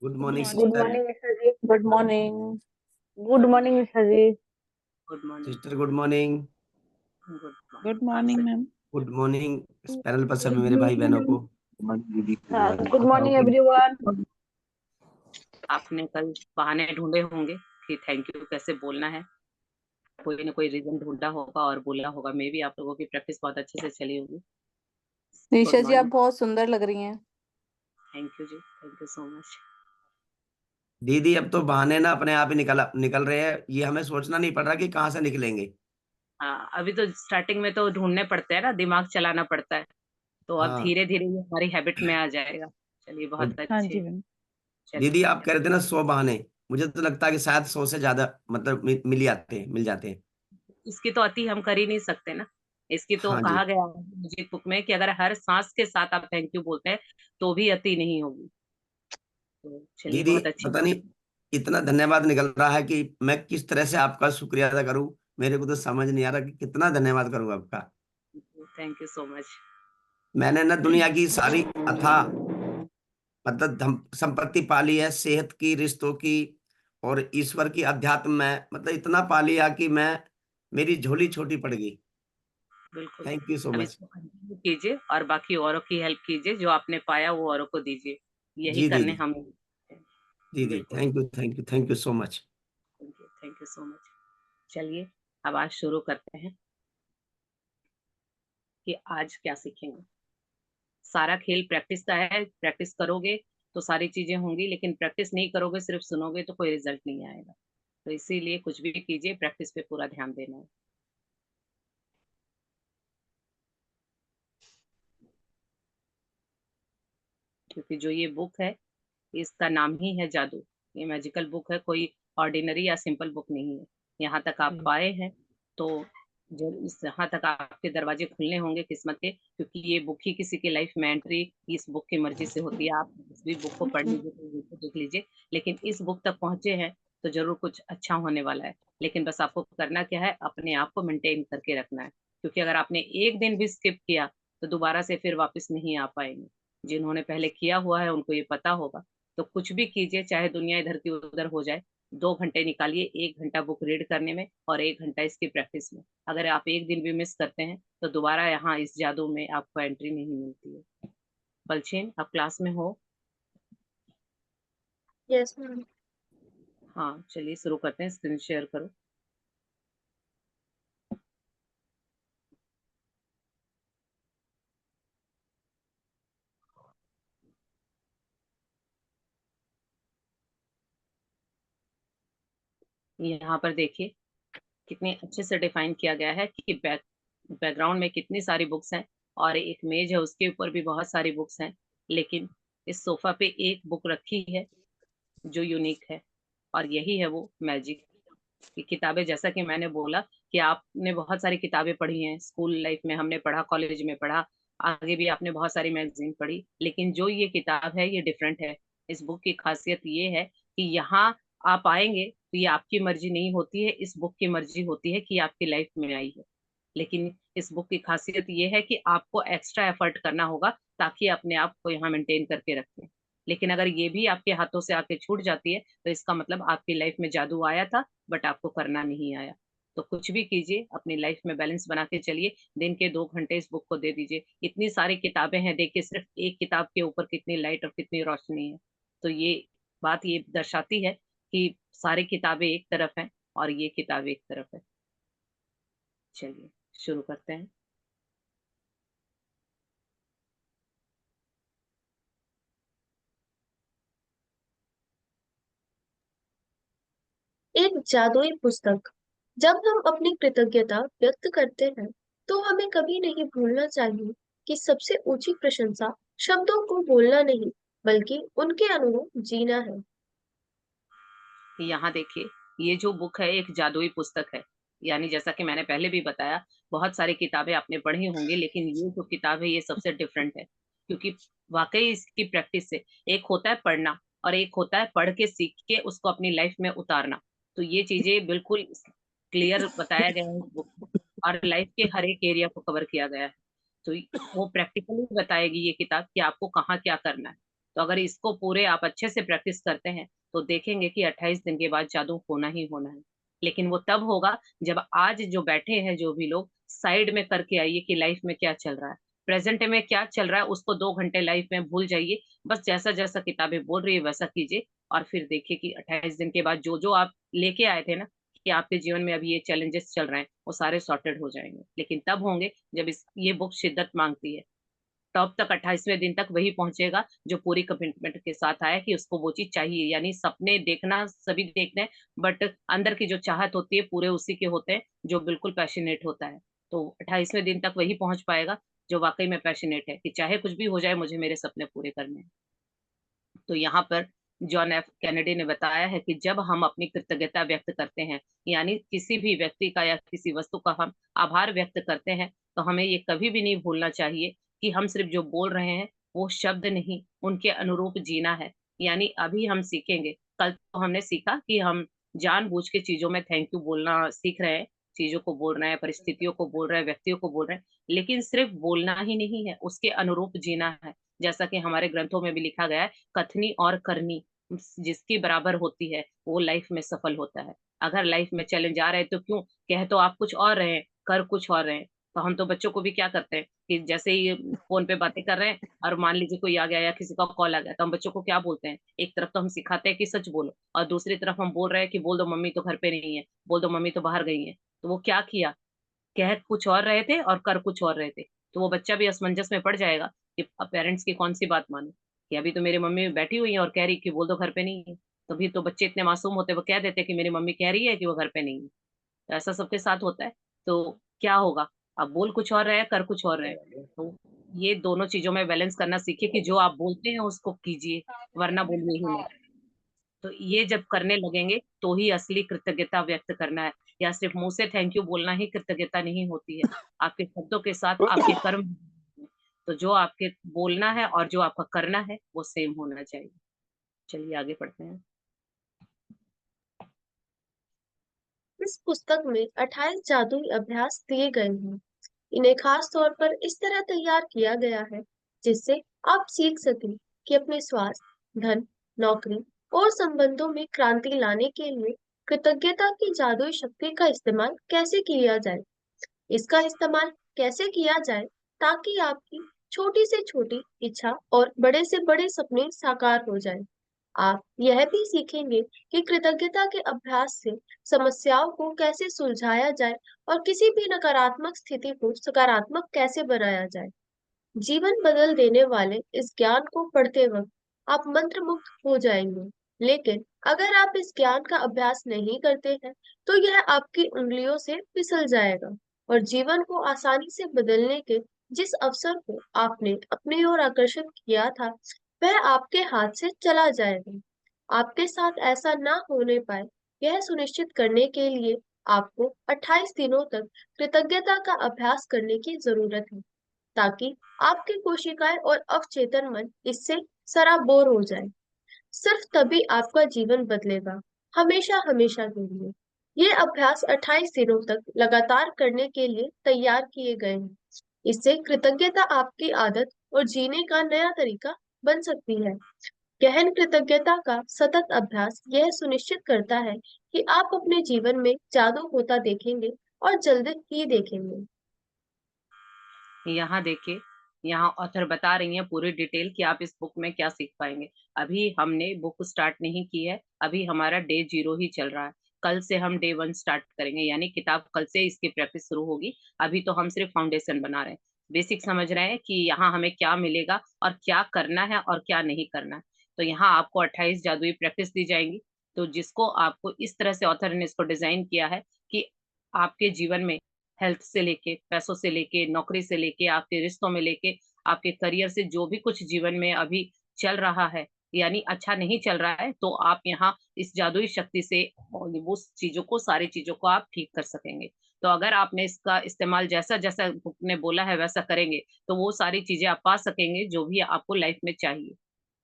Good good morning morning good sister. Ma'am. Morning Mishra ji. Good morning. Good morning Mishra ji. Good morning. Sister good morning. Good good morning आप morning सभी। मैम। Good morning इस panel पर सभी मेरे भाई बहनों को। हाँ, गुड मॉर्निंग एवरीवन। आपने कल बहाने ढूंढे होंगे कि थैंक यू कैसे बोलना है, कोई ना कोई रीजन ढूंढा होगा और बोला होगा। मे भी आप लोगों की प्रैक्टिस बहुत अच्छे से चली होगी। निशा गुड जी, आप मॉर्निंग। बहुत सुंदर लग रही हैं। थैंक यू जी, थैंक यू सो मच। दीदी अब तो बहाने ना अपने आप ही निकल निकल रहे हैं, ये हमें सोचना नहीं पड़ रहा कि कहाँ से निकलेंगे। हाँ, अभी तो स्टार्टिंग में तो ढूंढने पड़ते हैं ना, दिमाग चलाना पड़ता है। तो अब हाँ। धीरे धीरे ये हमारी हैबिट में आ जाएगा। चलिए, तो बहुत हाँ अच्छे। जी मैम। दीदी चलिए, आप कह रहे थे ना 100 बहाने, मुझे तो लगता है कि शायद 100 से ज्यादा मतलब मिल जाते हैं। इसकी तो अति हम कर ही नहीं सकते ना। इसकी तो हाँ जी। कहा गया है म्यूजिक बुक में कि अगर हर सांस के साथ आप थैंक यू बोलते हैं तो भी अति नहीं होगी। तो चलिए, दीदी बहुत अच्छी पता बात। नहीं इतना धन्यवाद निकल रहा है कि मैं किस तरह से आपका शुक्रिया अदा करूं। मेरे को तो समझ नहीं आ रहा कि कितना धन्यवाद करूं आपका। Thank you so much. मैंने ना दुनिया की सारी अथाह मतलब संपत्ति पाली है, सेहत की, रिश्तों की और ईश्वर की, अध्यात्म में मतलब इतना पा लिया कि मैं मेरी झोली छोटी पड़ गई। बिल्कुल। थैंक यू सो अब मच। इसको कंटिन्यू कीजिए और बाकी औरों की हेल्प कीजिए। जो आपने पाया वो औरों को दीजिए। यही जी करने दीदी। हम। दीदी बिल्कुल। Thank you thank you thank you so much. Thank you so much. चलिए, अब आज शुरू करते हैं कि आज क्या सीखेंगे। सारा खेल प्रैक्टिस का है। प्रैक्टिस करोगे तो सारी चीजें होंगी, लेकिन प्रैक्टिस नहीं करोगे, सिर्फ सुनोगे तो कोई रिजल्ट नहीं आएगा। तो इसीलिए कुछ भी कीजिए, प्रैक्टिस पे पूरा ध्यान देना है। क्योंकि जो ये बुक है, इसका नाम ही है जादू। ये मैजिकल बुक है, कोई ऑर्डिनरी या सिंपल बुक नहीं है। यहाँ तक आप आए हैं तो यहाँ तक आपके दरवाजे खुलने होंगे किस्मत के, क्योंकि ये बुक ही किसी की लाइफ में एंट्री इस बुक की मर्जी से होती है। आप इस भी बुक को पढ़ लीजिए, तो बुक को देख लीजिए, लेकिन इस बुक तक पहुंचे हैं तो जरूर कुछ अच्छा होने वाला है। लेकिन बस आपको करना क्या है, अपने आप को मेंटेन करके रखना है। क्योंकि अगर आपने एक दिन भी स्किप किया तो दोबारा से फिर वापस नहीं आ पाएंगे। जिन्होंने पहले किया हुआ है उनको ये पता होगा। तो कुछ भी कीजिए, चाहे दुनिया इधर की उधर हो जाए, 2 घंटे निकालिए, 1 घंटा बुक रीड करने में और 1 घंटा इसकी प्रैक्टिस में। अगर आप एक दिन भी मिस करते हैं तो दोबारा यहाँ इस जादू में आपको एंट्री नहीं मिलती है। बलचीन, आप क्लास में हो? Yes ma'am. हाँ, चलिए शुरू करते हैं। स्क्रीन शेयर करो। यहाँ पर देखिए कितने अच्छे से डिफाइन किया गया है कि बैकग्राउंड में कितनी सारी बुक्स हैं, और एक मेज है उसके ऊपर भी बहुत सारी बुक्स हैं। लेकिन इस सोफा पे एक बुक रखी है जो यूनिक है, और यही है वो मैजिक की किताबें। जैसा कि मैंने बोला कि आपने बहुत सारी किताबें पढ़ी हैं, स्कूल लाइफ में हमने पढ़ा, कॉलेज में पढ़ा, आगे भी आपने बहुत सारी मैगजीन पढ़ी, लेकिन जो ये किताब है ये डिफरेंट है। इस बुक की खासियत ये है कि यहाँ आप आएंगे तो ये आपकी मर्जी नहीं होती है, इस बुक की मर्जी होती है कि आपकी लाइफ में आई है। लेकिन इस बुक की खासियत ये है कि आपको एक्स्ट्रा एफर्ट करना होगा ताकि अपने आप को यहाँ मेंटेन करके रखें। लेकिन अगर ये भी आपके हाथों से आके छूट जाती है तो इसका मतलब आपकी लाइफ में जादू आया था, बट आपको करना नहीं आया। तो कुछ भी कीजिए, अपनी लाइफ में बैलेंस बना के चलिए। दिन के 2 घंटे इस बुक को दे दीजिए। इतनी सारी किताबें हैं, देखिए सिर्फ एक किताब के ऊपर कितनी लाइट और कितनी रोशनी है। तो ये बात ये दर्शाती है कि सारी किताबें एक तरफ हैं और ये किताब एक तरफ है। चलिए शुरू करते हैं। एक जादुई पुस्तक। जब हम अपनी कृतज्ञता व्यक्त करते हैं, तो हमें कभी नहीं भूलना चाहिए कि सबसे ऊंची प्रशंसा शब्दों को बोलना नहीं, बल्कि उनके अनुरूप जीना है। यहाँ देखिए, ये जो बुक है एक जादुई पुस्तक है। यानी जैसा कि मैंने पहले भी बताया, बहुत सारी किताबें आपने पढ़ी होंगी, लेकिन ये जो किताब है ये सबसे डिफरेंट है। क्योंकि वाकई इसकी प्रैक्टिस से, एक होता है पढ़ना और एक होता है पढ़ के सीख के उसको अपनी लाइफ में उतारना। तो ये चीजें बिल्कुल क्लियर बताया गया है बुक में, और लाइफ के हर एक एरिया को कवर किया गया है। तो वो प्रैक्टिकली बताएगी ये किताब कि आपको कहाँ क्या करना है। तो अगर इसको पूरे आप अच्छे से प्रैक्टिस करते हैं तो देखेंगे कि 28 दिन के बाद जादू होना ही होना है। लेकिन वो तब होगा जब आज जो बैठे हैं जो भी लोग, साइड में करके आइए कि लाइफ में क्या चल रहा है, प्रेजेंट में क्या चल रहा है, उसको 2 घंटे लाइफ में भूल जाइए। बस जैसा जैसा किताबें बोल रही है वैसा कीजिए, और फिर देखिए कि 28 दिन के बाद जो जो आप लेके आए थे ना कि आपके जीवन में अभी ये चैलेंजेस चल रहे हैं, वो सारे सॉर्टेड हो जाएंगे। लेकिन तब होंगे जब ये बुक शिद्दत मांगती है। तब तक 28वें दिन तक वही पहुंचेगा जो पूरी कमिटमेंट के साथ आया कि उसको वो चीज चाहिए। यानी सपने देखना सभी देखते हैं, बट अंदर की जो चाहत होती है पूरे उसी के होते हैं जो बिल्कुल पैशनेट होता है। तो 28वें दिन तक वही पहुंच पाएगा जो वाकई में पैशनेट है कि चाहे कुछ भी हो जाए, मुझे मेरे सपने पूरे करने हैं। तो यहाँ पर जॉन एफ कैनेडी ने बताया है कि जब हम अपनी कृतज्ञता व्यक्त करते हैं, यानी किसी भी व्यक्ति का या किसी वस्तु का हम आभार व्यक्त करते हैं, तो हमें ये कभी भी नहीं भूलना चाहिए कि हम सिर्फ जो बोल रहे हैं वो शब्द नहीं, उनके अनुरूप जीना है। यानी अभी हम सीखेंगे, कल तो हमने सीखा कि हम जानबूझ के चीजों में थैंक यू बोलना सीख रहे हैं, चीजों को बोल रहे हैं, परिस्थितियों को बोल रहे हैं, व्यक्तियों को बोल रहे हैं, लेकिन सिर्फ बोलना ही नहीं है, उसके अनुरूप जीना है। जैसा कि हमारे ग्रंथों में भी लिखा गया है, कथनी और करनी जिसकी बराबर होती है वो लाइफ में सफल होता है। अगर लाइफ में चैलेंज आ रहे हैं तो क्यों, कह तो आप कुछ और रहे हैं, कर कुछ और रहे हैं। तो हम तो बच्चों को भी क्या करते हैं कि जैसे ही फोन पे बातें कर रहे हैं और मान लीजिए कोई आ गया या किसी का कॉल आ गया, तो हम बच्चों को क्या बोलते हैं, एक तरफ तो हम सिखाते हैं कि सच बोलो, और दूसरी तरफ हम बोल रहे हैं कि बोल दो मम्मी तो घर पे नहीं है, बोल दो मम्मी तो बाहर गई है। तो वो क्या किया, कह कुछ और रहे थे और कर कुछ और रहे थे। तो वो बच्चा भी असमंजस में पड़ जाएगा कि अब पेरेंट्स की कौन सी बात माने, कि अभी तो मेरी मम्मी बैठी हुई है और कह रही कि बोल दो घर पे नहीं है। तभी तो बच्चे इतने मासूम होते हैं, वो कह देते हैं कि मेरी मम्मी कह रही है कि वो घर पे नहीं है। तो ऐसा सबके साथ होता है। तो क्या होगा, अब बोल कुछ और रहे कर कुछ और रहे। तो ये दोनों चीजों में बैलेंस करना सीखिए कि जो आप बोलते हैं उसको कीजिए, वरना बोलिए ही मत। तो ये जब करने लगेंगे तो ही असली कृतज्ञता व्यक्त करना है। या सिर्फ मुंह से थैंक यू बोलना ही कृतज्ञता नहीं होती है, आपके शब्दों के साथ आपके कर्म। तो जो आपके बोलना है और जो आपका करना है वो सेम होना चाहिए। चलिए आगे पढ़ते हैं। इस पुस्तक में 28 जादुई अभ्यास दिए गए हैं। इन्हें खास तौर पर इस तरह तैयार किया गया है जिससे आप सीख सकें कि अपने स्वास्थ्य, धन, नौकरी और संबंधों में क्रांति लाने के लिए कृतज्ञता की जादुई शक्ति का इस्तेमाल कैसे किया जाए। इसका इस्तेमाल कैसे किया जाए ताकि आपकी छोटी से छोटी इच्छा और बड़े से बड़े सपने साकार हो जाए। आप यह भी सीखेंगे कि कृतज्ञता के अभ्यास से समस्याओं को कैसे सुलझाया जाए और किसी भी नकारात्मक स्थिति को सकारात्मक कैसे बनाया जाए। जीवन बदल देने वाले इस ज्ञान को पढ़ते वक्त आप मंत्र मुक्त हो जाएंगे। लेकिन अगर आप इस ज्ञान का अभ्यास नहीं करते हैं, तो यह आपकी उंगलियों से फिसल जाएगा और जीवन को आसानी से बदलने के जिस अवसर को आपने अपनी ओर आकर्षित किया था, वह आपके हाथ से चला जाएगा। आपके साथ ऐसा ना होने पाए, यह सुनिश्चित करने के लिए आपको 28 दिनों तक कृतज्ञता का अभ्यास करने की जरूरत है, ताकि आपकी कोशिकाएं और अवचेतन मन इससे सराबोर हो जाए। सिर्फ तभी आपका जीवन बदलेगा, हमेशा हमेशा के लिए। ये अभ्यास 28 दिनों तक लगातार करने के लिए तैयार किए गए हैं। इससे कृतज्ञता आपकी आदत और जीने का नया तरीका बन सकती है। गहन कृतज्ञता का सतत अभ्यास यह सुनिश्चित करता है कि आप अपने जीवन में जादू होता देखेंगे और जल्द ही देखेंगे। यहाँ देखिए, यहाँ ऑथर बता रही हैं पूरी डिटेल कि आप इस बुक में क्या सीख पाएंगे। अभी हमने बुक स्टार्ट नहीं की है, अभी हमारा डे 0 ही चल रहा है। कल से हम डे 1 स्टार्ट करेंगे, यानी किताब कल से इसकी प्रैक्टिस शुरू होगी। अभी तो हम सिर्फ फाउंडेशन बना रहे हैं, बेसिक समझ रहे हैं कि यहाँ हमें क्या मिलेगा और क्या करना है और क्या नहीं करना है। तो यहाँ आपको 28 जादुई प्रैक्टिस दी जाएंगी, तो जिसको आपको इस तरह से ऑथर ने इसको डिजाइन किया है कि आपके जीवन में हेल्थ से लेके, पैसों से लेके, नौकरी से लेके, आपके रिश्तों में लेके, आपके करियर से जो भी कुछ जीवन में अभी चल रहा है, यानी अच्छा नहीं चल रहा है, तो आप यहाँ इस जादुई शक्ति से वो चीजों को, सारी चीजों को आप ठीक कर सकेंगे। तो अगर आपने इसका इस्तेमाल जैसा जैसा बुक ने बोला है वैसा करेंगे, तो वो सारी चीजें आप पा सकेंगे जो भी आपको लाइफ में चाहिए।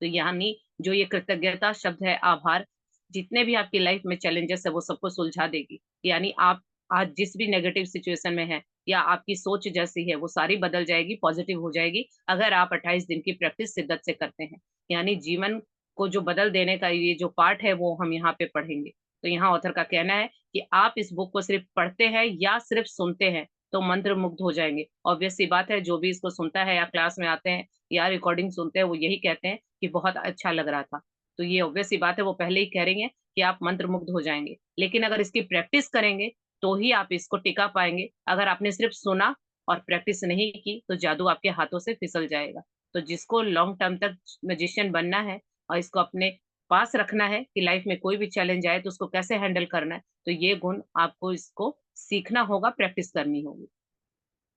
तो यानी जो ये कृतज्ञता शब्द है, आभार, जितने भी आपकी लाइफ में चैलेंजेस है वो सबको सुलझा देगी। यानी आप आज जिस भी नेगेटिव सिचुएशन में है या आपकी सोच जैसी है वो सारी बदल जाएगी, पॉजिटिव हो जाएगी, अगर आप 28 दिन की प्रैक्टिस शिद्दत से करते हैं। यानी जीवन को जो बदल देने का ये जो पार्ट है वो हम यहाँ पे पढ़ेंगे। तो यहाँ ऑथर का कहना है कि आप इस बुक को सिर्फ पढ़ते हैं या सिर्फ सुनते हैं तो मंत्र मुग्ध हो जाएंगे। ऑब्वियस सी बात है, जो भी इसको सुनता है या क्लास में आते हैं या रिकॉर्डिंग सुनते हैं वो यही कहते हैं कि बहुत अच्छा लग रहा था। तो ये ऑब्वियस सी बात है, वो पहले ही कह रही है कि आप मंत्र मुग्ध हो जाएंगे। लेकिन अगर इसकी प्रैक्टिस करेंगे तो ही आप इसको टिका पाएंगे। अगर आपने सिर्फ सुना और प्रैक्टिस नहीं की तो जादू आपके हाथों से फिसल जाएगा। तो जिसको लॉन्ग टर्म तक मैजिशियन बनना है और इसको अपने पास रखना है कि लाइफ में कोई भी चैलेंज आए तो उसको कैसे हैंडल करना है, तो ये गुण आपको इसको सीखना होगा, प्रैक्टिस करनी होगी।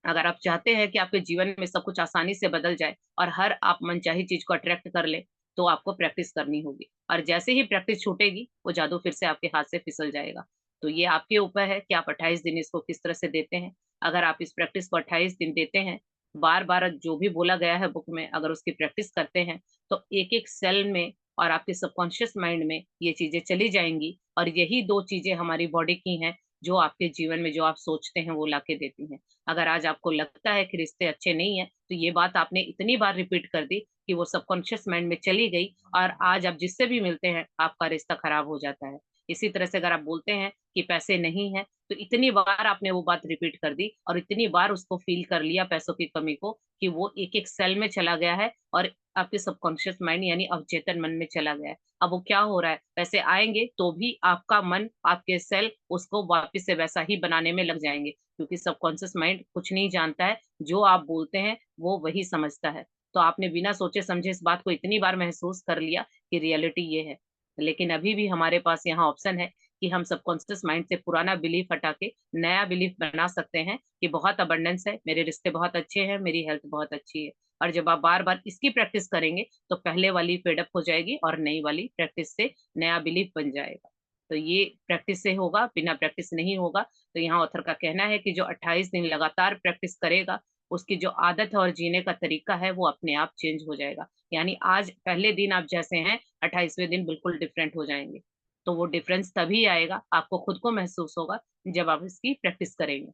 अगर आप चाहते हैं कि आपके जीवन में सब कुछ आसानी से बदल जाए और हर आप मनचाही चीज को अट्रैक्ट कर ले, तो आपको प्रैक्टिस करनी होगी। और जैसे ही प्रैक्टिस छूटेगी वो जादू फिर से आपके हाथ से फिसल जाएगा। तो ये आपके ऊपर है कि आप 28 दिन इसको किस तरह से देते हैं। अगर आप इस प्रैक्टिस को 28 दिन देते हैं, बार बार जो भी बोला गया है बुक में अगर उसकी प्रैक्टिस करते हैं, तो एक एक सेल में और आपके सबकॉन्शियस माइंड में ये चीजें चली जाएंगी। और यही दो चीजें हमारी बॉडी की हैं जो आपके जीवन में जो आप सोचते हैं वो लाके देती हैं। अगर आज आपको लगता है कि रिश्ते अच्छे नहीं है, तो ये बात आपने इतनी बार रिपीट कर दी कि वो सबकॉन्शियस माइंड में चली गई और आज आप जिससे भी मिलते हैं आपका रिश्ता खराब हो जाता है। इसी तरह से अगर आप बोलते हैं कि पैसे नहीं है, तो इतनी बार आपने वो बात रिपीट कर दी और इतनी बार उसको फील कर लिया पैसों की कमी को कि वो एक एक सेल में चला गया है और आपके सबकॉन्शियस माइंड यानी अवचेतन मन में चला गया है। अब वो क्या हो रहा है, पैसे आएंगे तो भी आपका मन, आपके सेल उसको वापस से वैसा ही बनाने में लग जाएंगे, क्योंकि सबकॉन्शियस माइंड कुछ नहीं जानता है, जो आप बोलते हैं वो वही समझता है। तो आपने बिना सोचे समझे इस बात को इतनी बार महसूस कर लिया कि रियलिटी ये है। लेकिन अभी भी हमारे पास यहाँ ऑप्शन है कि हम सबकॉन्शियस माइंड से पुराना बिलीफ हटा के नया बिलीफ बना सकते हैं कि बहुत अबंडेंस है, मेरे रिश्ते बहुत अच्छे हैं, मेरी हेल्थ बहुत अच्छी है। और जब आप बार बार इसकी प्रैक्टिस करेंगे तो पहले वाली फेडअप हो जाएगी और नई वाली प्रैक्टिस से नया बिलीफ बन जाएगा। तो ये प्रैक्टिस से होगा, बिना प्रैक्टिस नहीं होगा। तो यहाँ ऑथर का कहना है कि जो 28 दिन लगातार प्रैक्टिस करेगा, उसकी जो आदत है और जीने का तरीका है वो अपने आप चेंज हो जाएगा। यानी आज पहले दिन आप जैसे हैं, 28वें दिन बिल्कुल डिफरेंट हो जाएंगे। तो वो डिफरेंस तभी आएगा, आपको खुद को महसूस होगा जब आप इसकी प्रैक्टिस करेंगे।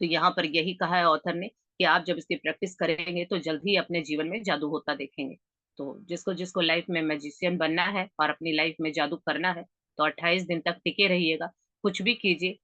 तो यहाँ पर यही कहा है ऑथर ने कि आप जब इसकी प्रैक्टिस करेंगे तो जल्द ही अपने जीवन में जादू होता देखेंगे। तो जिसको जिसको लाइफ में मैजिशियन बनना है और अपनी लाइफ में जादू करना है, तो 28 दिन तक टिके रहिएगा, कुछ भी कीजिए।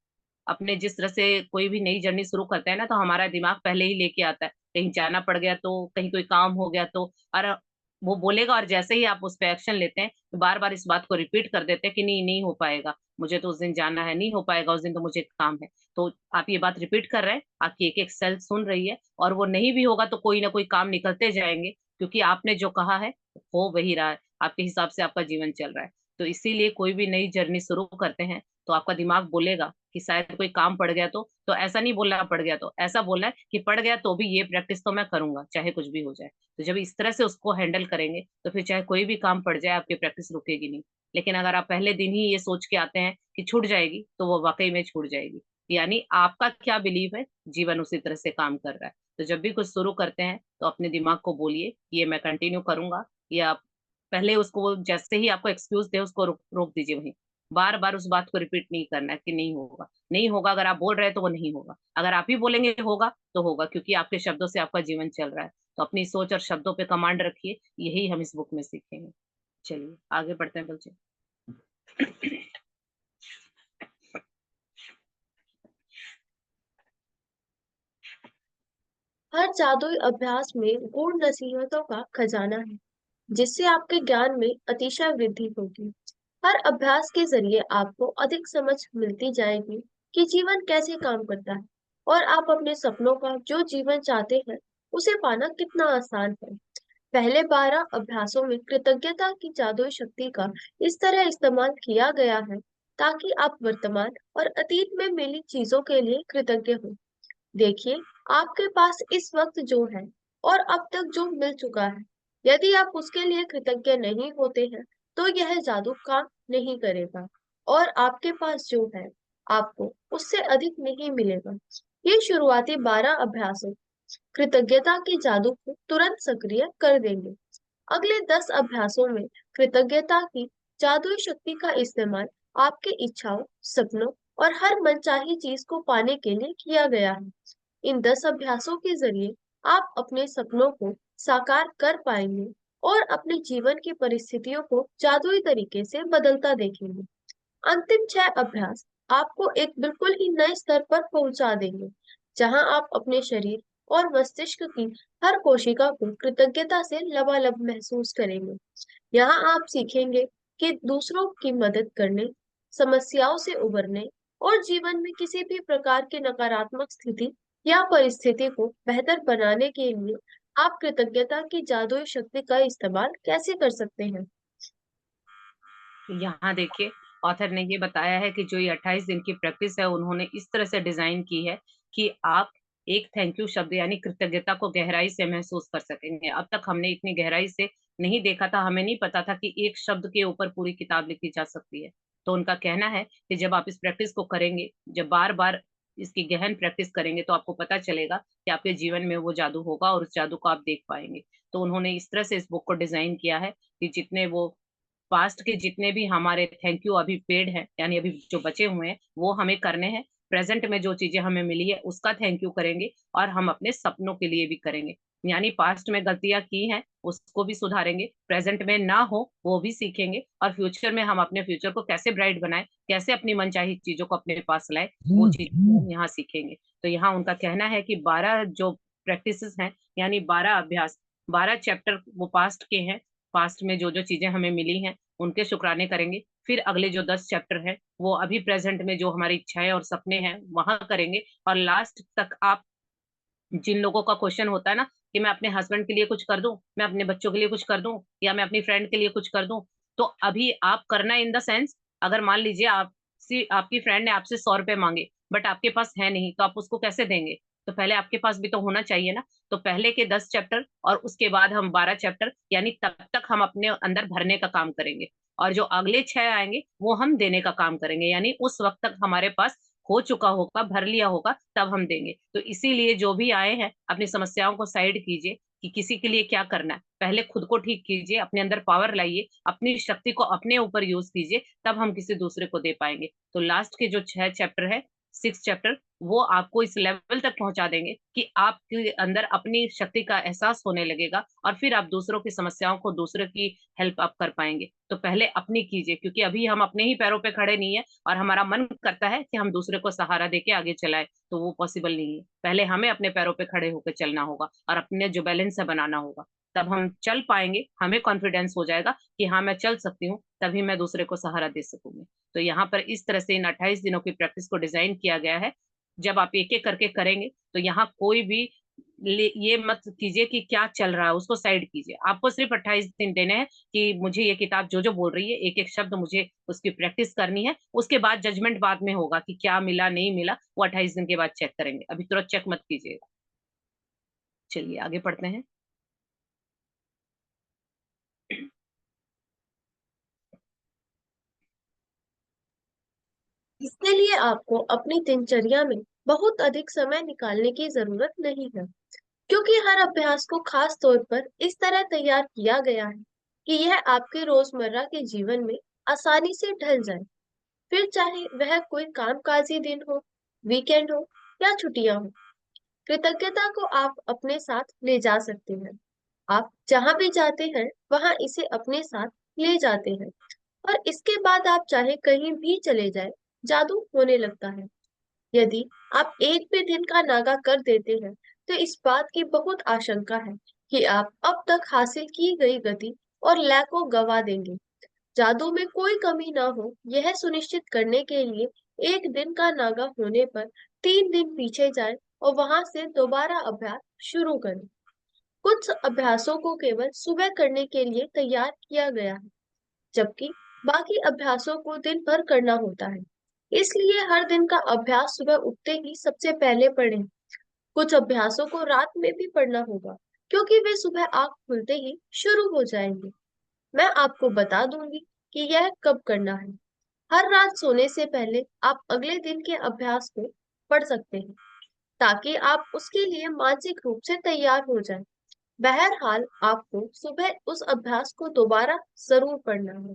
अपने जिस तरह से कोई भी नई जर्नी शुरू करते हैं ना, तो हमारा दिमाग पहले ही लेके आता है, कहीं जाना पड़ गया तो, कहीं कोई काम हो गया तो, और वो बोलेगा और जैसे ही आप उस पर एक्शन लेते हैं तो बार बार इस बात को रिपीट कर देते हैं कि नहीं नहीं हो पाएगा, मुझे तो उस दिन जाना है, नहीं हो पाएगा उस दिन, तो मुझे काम है। तो आप ये बात रिपीट कर रहे हैं, आपकी एक एक सेल सुन रही है, और वो नहीं भी होगा तो कोई ना कोई काम निकलते जाएंगे, क्योंकि आपने जो कहा है हो वही रहा है, आपके हिसाब से आपका जीवन चल रहा है। तो इसीलिए कोई भी नई जर्नी शुरू करते हैं तो आपका दिमाग बोलेगा कि शायद कोई काम पड़ गया तो ऐसा नहीं बोलना पड़ गया तो, ऐसा बोलना है कि पड़ गया तो भी ये प्रैक्टिस तो मैं करूंगा चाहे कुछ भी हो जाए। तो जब इस तरह से उसको हैंडल करेंगे तो फिर चाहे कोई भी काम पड़ जाए आपकी प्रैक्टिस रुकेगी नहीं। लेकिन अगर आप पहले दिन ही ये सोच के आते हैं कि छूट जाएगी, तो वो वाकई में छूट जाएगी। यानी आपका क्या बिलीव है, जीवन उसी तरह से काम कर रहा है। तो जब भी कुछ शुरू करते हैं तो अपने दिमाग को बोलिए ये मैं कंटिन्यू करूंगा, या पहले उसको जैसे ही आपको एक्सक्यूज दे उसको रोक दीजिए वहीं। बार बार उस बात को रिपीट नहीं करना है कि नहीं होगा, नहीं होगा। अगर आप बोल रहे हैं तो वो नहीं होगा, अगर आप ही बोलेंगे होगा तो होगा, क्योंकि आपके शब्दों से आपका जीवन चल रहा है। तो अपनी सोच और शब्दों पे कमांड रखिए, यही हम इस बुक में सीखेंगे। चलिए आगे बढ़ते हैं बच्चे। हर जादुई अभ्यास में गूढ़ नसीहतों का खजाना है, जिससे आपके ज्ञान में अतिशय वृद्धि होगी। हर अभ्यास के जरिए आपको अधिक समझ मिलती जाएगी कि जीवन कैसे काम करता है और आप अपने सपनों का जो जीवन चाहते हैं उसे पाना कितना आसान है। पहले 12 अभ्यासों में कृतज्ञता की जादुई शक्ति का इस तरह इस्तेमाल किया गया है ताकि आप वर्तमान और अतीत में मिली चीजों के लिए कृतज्ञ हो। देखिए, आपके पास इस वक्त जो है और अब तक जो मिल चुका है, यदि आप उसके लिए कृतज्ञ नहीं होते हैं, तो यह जादू काम नहीं करेगा और आपके पास जो है, आपको उससे अधिक नहीं मिलेगा। ये शुरुआती 12 अभ्यासों कृतज्ञता के जादू को तुरंत सक्रिय कर देंगे। अगले 10 अभ्यासों में कृतज्ञता की जादुई शक्ति का इस्तेमाल आपके इच्छाओं, सपनों और हर मनचाही चीज को पाने के लिए किया गया है। इन 10 अभ्यासों के जरिए आप अपने सपनों को साकार कर पाएंगे और अपने जीवन की परिस्थितियों को जादुई तरीके से बदलता देखेंगे। अंतिम 6 अभ्यास आपको एक बिल्कुल ही नए स्तर पर पहुंचा देंगे, जहां आप अपने शरीर और मस्तिष्क की हर कोशिका को कृतज्ञता से लबालब महसूस करेंगे। यहाँ आप सीखेंगे कि दूसरों की मदद करने, समस्याओं से उबरने और जीवन में किसी भी प्रकार की नकारात्मक स्थिति या परिस्थिति को बेहतर बनाने के लिए आप कृतज्ञता की जादुई शक्ति का इस्तेमाल कैसे कर सकते हैं। यहाँ देखिए, ऑथर ने ये बताया है कि जो ये 28 दिन की प्रैक्टिस है, उन्होंने इस तरह से डिजाइन की है कि आप एक थैंक यू शब्द यानी कृतज्ञता को गहराई से महसूस कर सकेंगे। अब तक हमने इतनी गहराई से नहीं देखा था, हमें नहीं पता था कि एक शब्द के ऊपर पूरी किताब लिखी जा सकती है। तो उनका कहना है कि जब आप इस प्रैक्टिस को करेंगे, जब बार बार इसकी गहन प्रैक्टिस करेंगे, तो आपको पता चलेगा कि आपके जीवन में वो जादू होगा और उस जादू को आप देख पाएंगे। तो उन्होंने इस तरह से इस बुक को डिजाइन किया है कि जितने वो पास्ट के जितने भी हमारे थैंक यू अभी पेड हैं, यानी अभी जो बचे हुए हैं, वो हमें करने हैं। प्रेजेंट में जो चीजें हमें मिली है उसका थैंक यू करेंगे, और हम अपने सपनों के लिए भी करेंगे। यानी पास्ट में गलतियां की हैं उसको भी सुधारेंगे, प्रेजेंट में ना हो वो भी सीखेंगे, और फ्यूचर में हम अपने फ्यूचर को कैसे ब्राइट बनाएं, कैसे अपनी मनचाही चीजों को अपने पास लाए, वो चीज हम यहाँ सीखेंगे। तो यहाँ उनका कहना है कि 12 जो प्रैक्टिसेस हैं, यानी 12 अभ्यास, 12 चैप्टर वो पास्ट के हैं। पास्ट में जो जो चीजें हमें मिली हैं उनके शुक्राने करेंगे। फिर अगले जो 10 चैप्टर हैं वो अभी प्रेजेंट में जो हमारी इच्छाएं और सपने हैं वहां करेंगे। और लास्ट तक आप, जिन लोगों का क्वेश्चन होता है ना कि मैं अपने हस्बैंड के लिए कुछ कर दूं, मैं अपने बच्चों के लिए कुछ कर दूं, या मैं अपनी फ्रेंड के लिए कुछ कर दूं, तो अभी आप करना इन द सेंस, अगर मान लीजिए आपकी फ्रेंड ने आपसे 100 रुपए मांगे बट आपके पास है नहीं, तो आप उसको कैसे देंगे? तो पहले आपके पास भी तो होना चाहिए ना। तो पहले के 10 चैप्टर और उसके बाद हम 12 चैप्टर, यानी तब तक हम अपने अंदर भरने का काम करेंगे, और जो अगले 6 आएंगे वो हम देने का काम करेंगे, यानी उस वक्त तक हमारे पास हो चुका होगा, भर लिया होगा, तब हम देंगे। तो इसीलिए जो भी आए हैं अपनी समस्याओं को साइड कीजिए कि किसी के लिए क्या करना है, पहले खुद को ठीक कीजिए, अपने अंदर पावर लाइए, अपनी शक्ति को अपने ऊपर यूज कीजिए, तब हम किसी दूसरे को दे पाएंगे। तो लास्ट के जो 6 चैप्टर है, 6 चैप्टर, वो आपको इस लेवल तक पहुंचा देंगे कि आपके अंदर अपनी शक्ति का एहसास होने लगेगा, और फिर आप दूसरों की समस्याओं को, दूसरों की हेल्प आप कर पाएंगे। तो पहले अपनी कीजिए, क्योंकि अभी हम अपने ही पैरों पे खड़े नहीं है और हमारा मन करता है कि हम दूसरे को सहारा देके आगे चलाए, तो वो पॉसिबल नहीं है। पहले हमें अपने पैरों पे खड़े होकर चलना होगा और अपने जो बैलेंस है बनाना होगा, तब हम चल पाएंगे। हमें कॉन्फिडेंस हो जाएगा कि हाँ मैं चल सकती हूँ, तभी मैं दूसरे को सहारा दे सकूंगी। तो यहाँ पर इस तरह से इन 28 दिनों की प्रैक्टिस को डिजाइन किया गया है। जब आप एक एक करके करेंगे तो यहाँ कोई भी ये मत कीजिए कि क्या चल रहा है उसको साइड कीजिए। आपको सिर्फ 28 दिन देने हैं कि मुझे ये किताब जो जो बोल रही है, एक एक शब्द मुझे उसकी प्रैक्टिस करनी है। उसके बाद जजमेंट बाद में होगा कि क्या मिला नहीं मिला, वो 28 दिन के बाद चेक करेंगे, अभी तुरंत चेक मत कीजिएगा। चलिए आगे पढ़ते हैं। इसके लिए आपको अपनी दिनचर्या में बहुत अधिक समय निकालने की जरूरत नहीं है, क्योंकि हर अभ्यास को खास तौर पर इस तरह तैयार किया गया है कि यह आपके रोजमर्रा के जीवन में आसानी से ढल जाए। फिर चाहे वह कोई कामकाजी दिन हो, वीकेंड हो या छुट्टियां हो, कृतज्ञता को आप अपने साथ ले जा सकते हैं। आप जहां भी जाते हैं वहां इसे अपने साथ ले जाते हैं, और इसके बाद आप चाहे कहीं भी चले जाए, जादू होने लगता है। यदि आप एक भी दिन का नागा कर देते हैं, तो इस बात की बहुत आशंका है कि आप अब तक हासिल की गई गति और लय को गवा देंगे। जादू में कोई कमी ना हो, यह सुनिश्चित करने के लिए एक दिन का नागा होने पर 3 दिन पीछे जाएं और वहां से दोबारा अभ्यास शुरू करें। कुछ अभ्यासों को केवल सुबह करने के लिए तैयार किया गया है, जबकि बाकी अभ्यासों को दिन भर करना होता है। इसलिए हर दिन का अभ्यास सुबह उठते ही सबसे पहले पढ़ें। कुछ अभ्यासों को रात में भी पढ़ना होगा, क्योंकि वे सुबह आंख खुलते ही शुरू हो जाएंगे। मैं आपको बता दूंगी कि यह कब करना है। हर रात सोने से पहले आप अगले दिन के अभ्यास को पढ़ सकते हैं, ताकि आप उसके लिए मानसिक रूप से तैयार हो जाएं। बहरहाल आपको सुबह उस अभ्यास को दोबारा जरूर पढ़ना है।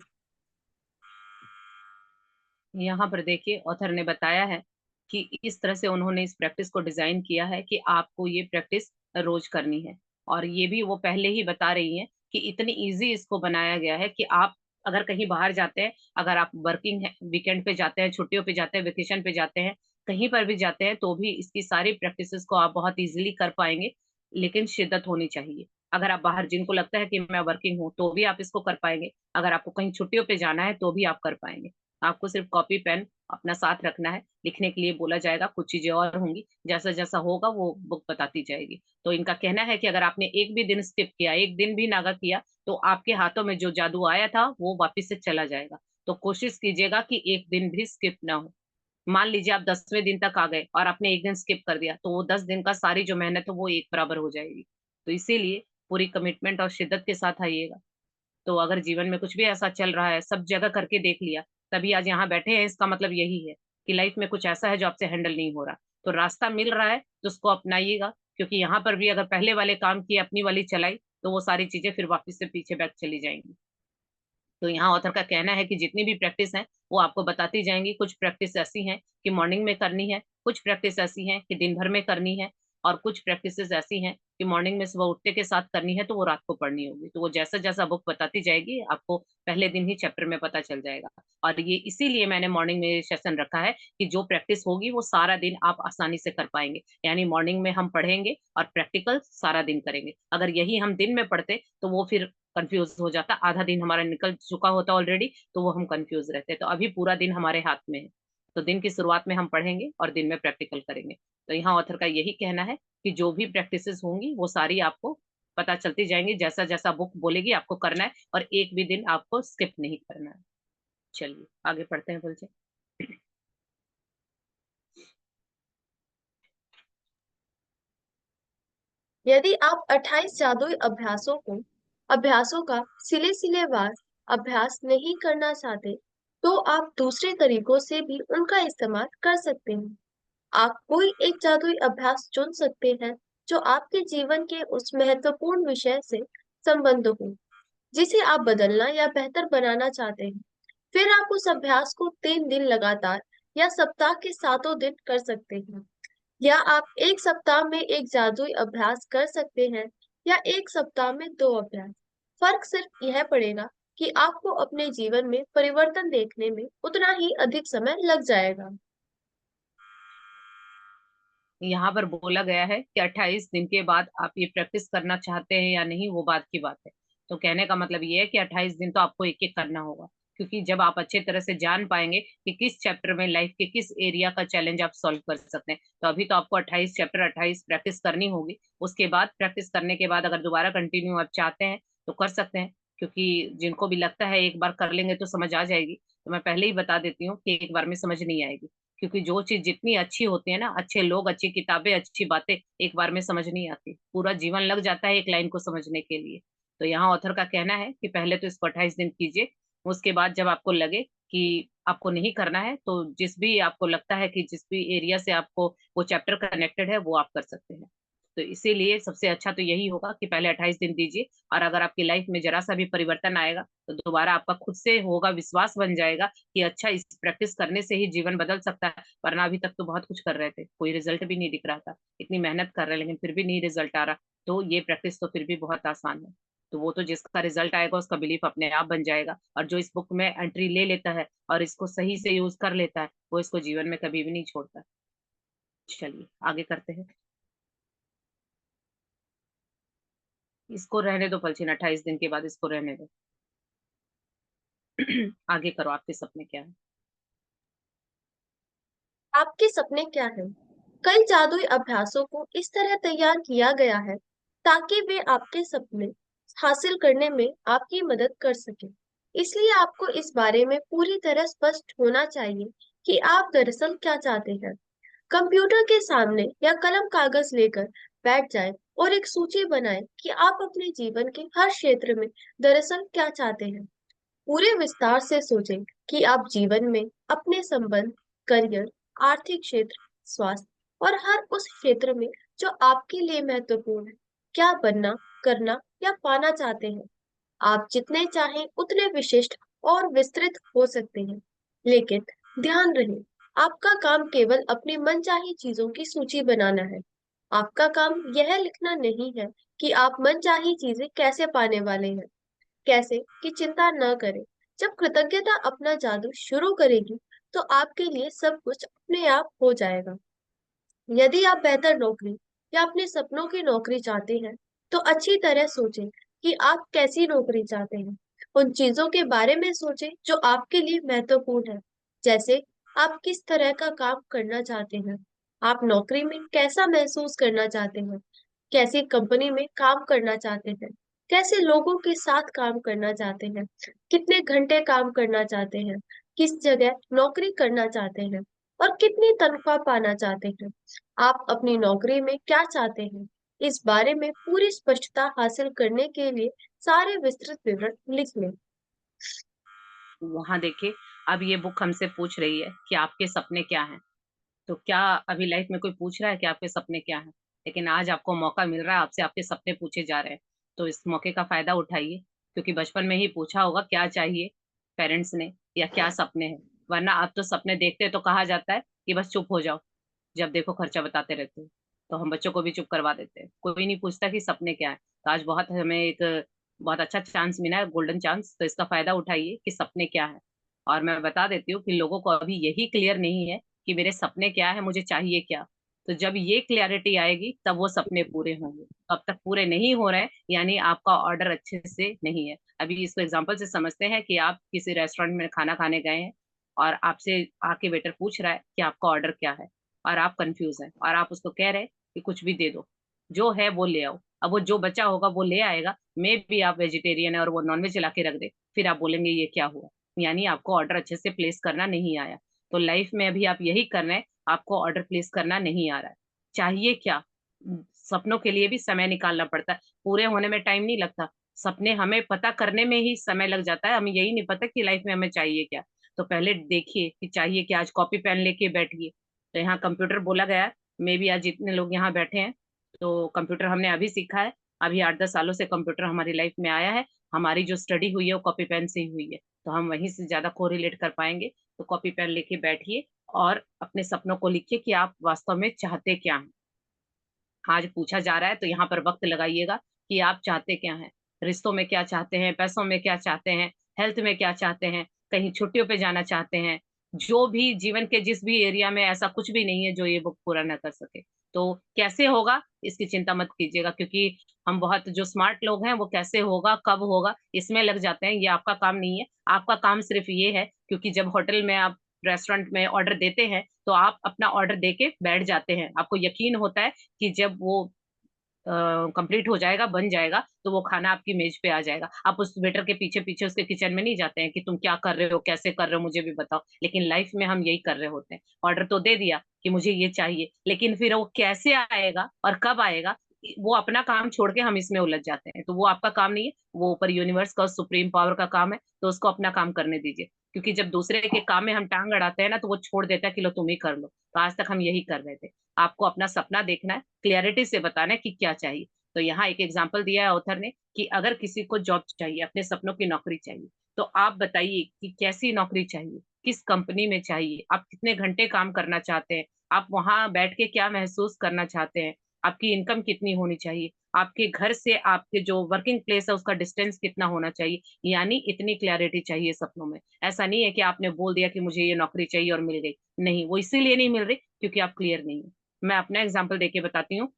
यहाँ पर देखिए, ऑथर ने बताया है कि इस तरह से उन्होंने इस प्रैक्टिस को डिजाइन किया है कि आपको ये प्रैक्टिस रोज करनी है। और ये भी वो पहले ही बता रही हैं कि इतनी इजी इसको बनाया गया है कि आप अगर कहीं बाहर जाते हैं, अगर आप वर्किंग है, वीकेंड पे जाते हैं, छुट्टियों पे जाते हैं, वेकेशन पे जाते हैं, कहीं पर भी जाते हैं, तो भी इसकी सारी प्रैक्टिसेस को आप बहुत इजीली कर पाएंगे। लेकिन शिद्दत होनी चाहिए। अगर आप बाहर, जिनको लगता है कि मैं वर्किंग हूँ, तो भी आप इसको कर पाएंगे। अगर आपको कहीं छुट्टियों पे जाना है तो भी आप कर पाएंगे। आपको सिर्फ कॉपी पेन अपना साथ रखना है, लिखने के लिए बोला जाएगा, कुछ चीजें और होंगी, जैसा जैसा होगा वो बुक बताती जाएगी। तो इनका कहना है कि अगर आपने एक भी दिन स्किप किया, एक दिन भी नागा किया, तो आपके हाथों में जो जादू आया था वो वापिस से चला जाएगा। तो कोशिश कीजिएगा कि एक दिन भी स्किप ना हो। मान लीजिए आप 10वें दिन तक आ गए और आपने एक दिन स्किप कर दिया, तो वो 10 दिन का सारी जो मेहनत है वो एक बराबर हो जाएगी। तो इसीलिए पूरी कमिटमेंट और शिद्दत के साथ आइएगा। तो अगर जीवन में कुछ भी ऐसा चल रहा है, सब जगह करके देख लिया, तभी आज यहाँ बैठे हैं, इसका मतलब यही है कि लाइफ में कुछ ऐसा है जो आपसे हैंडल नहीं हो रहा। तो रास्ता मिल रहा है तो उसको अपनाइएगा, क्योंकि यहाँ पर भी अगर पहले वाले काम किए, अपनी वाली चलाई, तो वो सारी चीजें फिर वापस से पीछे बैक चली जाएंगी। तो यहाँ ऑथर का कहना है कि जितनी भी प्रैक्टिस है वो आपको बताती जाएंगी। कुछ प्रैक्टिस ऐसी हैं कि मॉर्निंग में करनी है, कुछ प्रैक्टिस ऐसी हैं कि दिन भर में करनी है, और कुछ प्रैक्टिसेस ऐसी हैं कि मॉर्निंग में सुबह उठते के साथ करनी है, तो वो रात को पढ़नी होगी। तो वो जैसा जैसा बुक बताती जाएगी आपको पहले दिन ही चैप्टर में पता चल जाएगा। और ये इसीलिए मैंने मॉर्निंग में सेशन रखा है कि जो प्रैक्टिस होगी वो सारा दिन आप आसानी से कर पाएंगे। यानी मॉर्निंग में हम पढ़ेंगे और प्रैक्टिकल सारा दिन करेंगे। अगर यही हम दिन में पढ़ते तो वो फिर कंफ्यूज हो जाता, आधा दिन हमारा निकल चुका होता ऑलरेडी, तो वो हम कंफ्यूज रहते। तो अभी पूरा दिन हमारे हाथ में है। तो दिन की शुरुआत में हम पढ़ेंगे और दिन में प्रैक्टिकल करेंगे। तो यहाँ ऑथर का यही कहना है कि जो भी प्रैक्टिसेस होंगी वो सारी आपको पता चलती जाएंगी, जैसा जैसा बुक बोलेगी आपको करना है, और एक भी दिन आपको स्किप नहीं करना है। चलिए आगे पढ़ते हैं बोलते। यदि आप 28 जादुई अभ्यासों का सिलसिलेवार अभ्यास नहीं करना चाहते, तो आप दूसरे तरीकों से भी उनका इस्तेमाल कर सकते हैं। आप कोई एक जादुई अभ्यास चुन सकते हैं जो आपके जीवन के उस महत्वपूर्ण विषय से संबंध हो, जिसे आप बदलना या बेहतर बनाना चाहते हैं। फिर आप उस अभ्यास को 3 दिन लगातार या सप्ताह के 7 दिन कर सकते हैं। या आप एक सप्ताह में एक जादुई अभ्यास कर सकते हैं, या एक सप्ताह में 2 अभ्यास। फर्क सिर्फ यह पड़ेगा कि आपको अपने जीवन में परिवर्तन देखने में उतना ही अधिक समय लग जाएगा। यहाँ पर बोला गया है कि 28 दिन के बाद आप ये प्रैक्टिस करना चाहते हैं या नहीं, वो बात की बात है। तो कहने का मतलब ये है कि 28 दिन तो आपको एक एक करना होगा, क्योंकि जब आप अच्छे तरह से जान पाएंगे कि किस चैप्टर में, लाइफ के किस एरिया का चैलेंज आप सॉल्व कर सकते हैं। तो अभी तो आपको 28 चैप्टर 28 प्रैक्टिस करनी होगी। उसके बाद प्रैक्टिस करने के बाद अगर दोबारा कंटिन्यू आप चाहते हैं तो कर सकते हैं, क्योंकि जिनको भी लगता है एक बार कर लेंगे तो समझ आ जाएगी, तो मैं पहले ही बता देती हूँ कि एक बार में समझ नहीं आएगी। क्योंकि जो चीज जितनी अच्छी होती है ना, अच्छे लोग, अच्छी किताबें, अच्छी बातें, एक बार में समझ नहीं आती, पूरा जीवन लग जाता है एक लाइन को समझने के लिए। तो यहाँ ऑथर का कहना है कि पहले तो इसको 28 दिन कीजिए। उसके बाद जब आपको लगे कि आपको नहीं करना है, तो जिस भी आपको लगता है कि जिस भी एरिया से आपको वो चैप्टर कनेक्टेड है वो आप कर सकते हैं। तो इसीलिए सबसे अच्छा तो यही होगा कि पहले 28 दिन दीजिए, और अगर आपकी लाइफ में जरा सा भी परिवर्तन आएगा तो दोबारा आपका खुद से होगा, विश्वास बन जाएगा कि अच्छा, इस प्रैक्टिस करने से ही जीवन बदल सकता है। वरना अभी तक तो बहुत कुछ कर रहे थे, कोई रिजल्ट भी नहीं दिख रहा था, इतनी मेहनत कर रहे हैं लेकिन फिर भी नहीं रिजल्ट आ रहा। तो ये प्रैक्टिस तो फिर भी बहुत आसान है। तो वो तो जिसका रिजल्ट आएगा उसका बिलीफ अपने आप बन जाएगा, और जो इस बुक में एंट्री ले लेता है और इसको सही से यूज कर लेता है, वो इसको जीवन में कभी भी नहीं छोड़ता। चलिए आगे करते हैं। इसको रहने दो पलछिन, 28 दिन के बाद इसको रहने दो। आगे करो, आपके सपने क्या है? आपके सपने क्या हैं? कई जादुई अभ्यासों को इस तरह तैयार किया गया है ताकि वे आपके सपने हासिल करने में आपकी मदद कर सके। इसलिए आपको इस बारे में पूरी तरह स्पष्ट होना चाहिए कि आप दरअसल क्या चाहते हैं। कंप्यूटर के सामने या कलम कागज लेकर बैठ जाएं और एक सूची बनाएं कि आप अपने जीवन के हर क्षेत्र में दरअसल क्या चाहते हैं। पूरे विस्तार से सोचें कि आप जीवन में अपने संबंध, करियर, आर्थिक क्षेत्र, स्वास्थ्य और हर उस क्षेत्र में जो आपके लिए महत्वपूर्ण है, क्या बनना, करना या पाना चाहते हैं। आप जितने चाहें उतने विशिष्ट और विस्तृत हो सकते हैं, लेकिन ध्यान रहे, आपका काम केवल अपनी मनचाही चीजों की सूची बनाना है। आपका काम यह लिखना नहीं है कि आप मनचाही चीजें कैसे पाने वाले हैं, कैसे कि चिंता न करें। जब कृतज्ञता अपना जादू शुरू करेगी, तो आपके लिए सब कुछ अपने आप हो जाएगा। यदि आप बेहतर नौकरी या अपने सपनों की नौकरी चाहते हैं, तो अच्छी तरह सोचें कि आप कैसी नौकरी चाहते हैं। उन चीजों के बारे में सोचें जो आपके लिए महत्वपूर्ण है, जैसे आप किस तरह का काम करना चाहते हैं, आप नौकरी में कैसा महसूस करना चाहते हैं, कैसी कंपनी में काम करना चाहते हैं, कैसे लोगों के साथ काम करना चाहते हैं, कितने घंटे काम करना चाहते हैं, किस जगह नौकरी करना चाहते हैं और कितनी तनख्वाह पाना चाहते हैं। आप अपनी नौकरी में क्या चाहते हैं, इस बारे में पूरी स्पष्टता हासिल करने के लिए सारे विस्तृत विवरण लिख लें। वहां देखिए, अब ये बुक हमसे पूछ रही है कि आपके सपने क्या हैं। तो क्या अभी लाइफ में कोई पूछ रहा है कि आपके सपने क्या हैं? लेकिन आज आपको मौका मिल रहा है, आपसे आपके सपने पूछे जा रहे हैं। तो इस मौके का फायदा उठाइए, क्योंकि बचपन में ही पूछा होगा क्या चाहिए पेरेंट्स ने, या क्या सपने हैं। वरना अब तो सपने देखते तो कहा जाता है कि बस चुप हो जाओ, जब देखो खर्चा बताते रहते हो। तो हम बच्चों को भी चुप करवा देते हैं, कोई नहीं पूछता कि सपने क्या है। तो आज बहुत हमें एक बहुत अच्छा चांस मिला है, गोल्डन चांस। तो इसका फायदा उठाइए कि सपने क्या है। और मैं बता देती हूँ कि लोगों को अभी यही क्लियर नहीं है कि मेरे सपने क्या है, मुझे चाहिए क्या। तो जब ये क्लियरिटी आएगी तब वो सपने पूरे होंगे। अब तक पूरे नहीं हो रहे हैं, यानी आपका ऑर्डर अच्छे से नहीं है। अभी इसको एग्जांपल से समझते हैं कि आप किसी रेस्टोरेंट में खाना खाने गए हैं, और आपसे आके वेटर पूछ रहा है कि आपका ऑर्डर क्या है, और आप कंफ्यूज हैं, और आप उसको कह रहे हैं कि कुछ भी दे दो, जो है वो ले आओ। अब वो जो बचा होगा वो ले आएगा, मे भी आप वेजिटेरियन है और वो नॉनवेज ला के रख दे, फिर आप बोलेंगे ये क्या हुआ, यानी आपको ऑर्डर अच्छे से प्लेस करना नहीं आया। तो लाइफ में अभी आप यही कर रहे हैं, आपको ऑर्डर प्लेस करना नहीं आ रहा है। चाहिए क्या? सपनों के लिए भी समय निकालना पड़ता है, पूरे होने में टाइम नहीं लगता। सपने हमें पता करने में ही समय लग जाता है, हमें यही नहीं पता कि लाइफ में हमें चाहिए क्या। तो पहले देखिए कि चाहिए क्या। आज कॉपी पेन लेके बैठिए। तो यहाँ कंप्यूटर बोला गया है, मे बी आज जितने लोग यहाँ बैठे हैं, तो कंप्यूटर हमने अभी सीखा है। अभी 8-10 सालों से कंप्यूटर हमारी लाइफ में आया है। हमारी जो स्टडी हुई है वो कॉपी पेन से ही हुई है, तो हम वहीं से ज्यादा कोरिलेट कर पाएंगे। तो कॉपी पेन लेके बैठिए और अपने सपनों को लिखिए कि आप वास्तव में चाहते क्या हैं। आज पूछा जा रहा है तो यहाँ पर वक्त लगाइएगा कि आप चाहते क्या हैं। रिश्तों में क्या चाहते हैं, पैसों में क्या चाहते हैं, हेल्थ में क्या चाहते हैं, कहीं छुट्टियों पे जाना चाहते हैं। जो भी जीवन के जिस भी एरिया में, ऐसा कुछ भी नहीं है जो ये बुक पूरा न कर सके। तो कैसे होगा इसकी चिंता मत कीजिएगा, क्योंकि हम बहुत जो स्मार्ट लोग हैं वो कैसे होगा, कब होगा, इसमें लग जाते हैं। ये आपका काम नहीं है। आपका काम सिर्फ ये है, क्योंकि जब होटल में आप रेस्टोरेंट में ऑर्डर देते हैं तो आप अपना ऑर्डर देके बैठ जाते हैं। आपको यकीन होता है कि जब वो कंप्लीट हो जाएगा, बन जाएगा, तो वो खाना आपकी मेज पे आ जाएगा। आप उस वेटर के पीछे पीछे उसके किचन में नहीं जाते हैं कि तुम क्या कर रहे हो, कैसे कर रहे हो, मुझे भी बताओ। लेकिन लाइफ में हम यही कर रहे होते हैं। ऑर्डर तो दे दिया कि मुझे ये चाहिए, लेकिन फिर वो कैसे आएगा और कब आएगा, वो अपना काम छोड़ के हम इसमें उलझ जाते हैं। तो वो आपका काम नहीं है, वो ऊपर यूनिवर्स का, सुप्रीम पावर का काम है। तो उसको अपना काम करने दीजिए, क्योंकि जब दूसरे के काम में हम टांग अड़ाते हैं ना, तो वो छोड़ देता है कि लो तुम ही कर लो। तो आज तक हम यही कर रहे थे। आपको अपना सपना देखना है, क्लियरिटी से बताना है कि क्या चाहिए। तो यहाँ एक एग्जाम्पल दिया है ऑथर ने कि अगर किसी को जॉब चाहिए, अपने सपनों की नौकरी चाहिए, तो आप बताइए कि कैसी नौकरी चाहिए, किस कंपनी में चाहिए, आप कितने घंटे काम करना चाहते हैं, आप वहां बैठ के क्या महसूस करना चाहते हैं, आपकी इनकम कितनी होनी चाहिए, आपके घर से आपके जो वर्किंग प्लेस है उसका डिस्टेंस कितना होना चाहिए। यानी इतनी क्लैरिटी चाहिए सपनों में। ऐसा नहीं है कि आपने बोल दिया कि मुझे ये नौकरी चाहिए और मिल गई। नहीं, वो इसीलिए नहीं मिल रही क्योंकि आप क्लियर नहीं है। मैं अपना एग्जाम्पल देके बताती हूँ।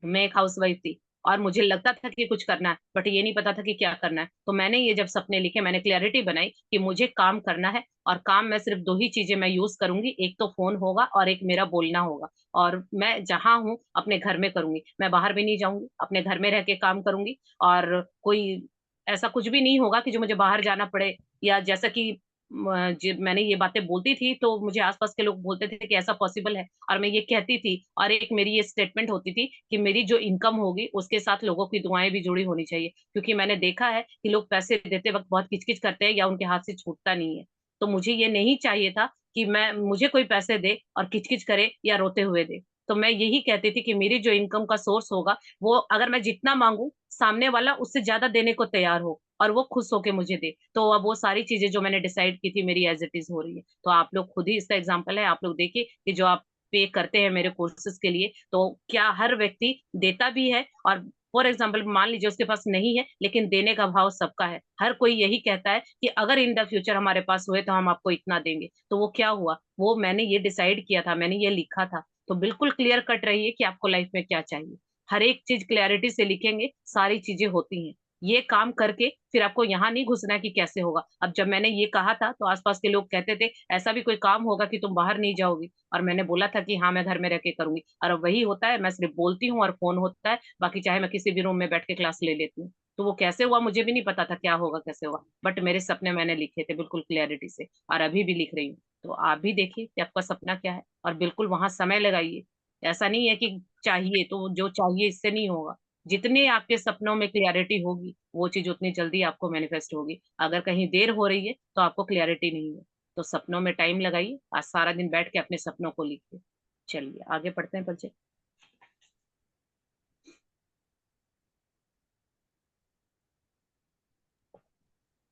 मैं एक हाउसवाइफ थी, और मुझे लगता था कि कुछ करना है, बट ये नहीं पता था कि क्या करना है। तो मैंने ये जब सपने लिखे, मैंने क्लैरिटी बनाई कि मुझे काम करना है, और काम में सिर्फ दो ही चीजें मैं यूज करूंगी, एक तो फोन होगा और एक मेरा बोलना होगा। और मैं जहां हूँ अपने घर में करूंगी, मैं बाहर भी नहीं जाऊंगी, अपने घर में रह के काम करूंगी। और कोई ऐसा कुछ भी नहीं होगा कि जो मुझे बाहर जाना पड़े। या जैसा कि जब मैंने ये बातें बोलती थी तो मुझे आसपास के लोग बोलते थे कि ऐसा पॉसिबल है, और मैं ये कहती थी। और एक मेरी ये स्टेटमेंट होती थी कि मेरी जो इनकम होगी उसके साथ लोगों की दुआएं भी जुड़ी होनी चाहिए, क्योंकि मैंने देखा है कि लोग पैसे देते वक्त बहुत किचकिच करते हैं या उनके हाथ से छूटता नहीं है। तो मुझे ये नहीं चाहिए था कि मैं मुझे कोई पैसे दे और किचकिच करे या रोते हुए दे। तो मैं यही कहती थी कि मेरी जो इनकम का सोर्स होगा, वो अगर मैं जितना मांगू, सामने वाला उससे ज्यादा देने को तैयार हो, और वो खुश होके मुझे दे। तो अब वो सारी चीजें जो मैंने डिसाइड की थी मेरी एज इट इज हो रही है। तो आप लोग खुद ही इसका एग्जाम्पल है। आप लोग देखिए कि जो आप पे करते हैं मेरे कोर्सेज के लिए, तो क्या हर व्यक्ति देता भी है और फॉर एग्जाम्पल मान लीजिए उसके पास नहीं है, लेकिन देने का भाव सबका है। हर कोई यही कहता है कि अगर इन द फ्यूचर हमारे पास हुए तो हम आपको इतना देंगे। तो वो क्या हुआ, वो मैंने ये डिसाइड किया था, मैंने ये लिखा था। तो बिल्कुल क्लियर कट रहिए कि आपको लाइफ में क्या चाहिए। हर एक चीज क्लैरिटी से लिखेंगे, सारी चीजें होती हैं। ये काम करके फिर आपको यहाँ नहीं घुसना है कि कैसे होगा। अब जब मैंने ये कहा था तो आसपास के लोग कहते थे ऐसा भी कोई काम होगा कि तुम बाहर नहीं जाओगी, और मैंने बोला था कि हाँ मैं घर में रह के करूंगी। और अब वही होता है, मैं सिर्फ बोलती हूँ और फोन होता है, बाकी चाहे मैं किसी भी रूम में बैठ के क्लास ले लेती हूँ। तो वो कैसे हुआ मुझे भी नहीं पता था क्या होगा कैसे होगा, बट मेरे सपने मैंने लिखे थे बिल्कुल क्लियरिटी से, और अभी भी लिख रही हूँ। तो आप भी देखिए कि आपका सपना क्या है, और बिल्कुल वहां समय लगाइए। ऐसा नहीं है कि चाहिए तो जो चाहिए इससे नहीं होगा। जितने आपके सपनों में क्लियरिटी होगी वो चीज उतनी जल्दी आपको मैनिफेस्ट होगी। अगर कहीं देर हो रही है तो आपको क्लियरिटी नहीं है। तो सपनों में टाइम लगाइए, आज सारा दिन बैठ के अपने सपनों को लिखिए। चलिए आगे पढ़ते हैं बच्चे।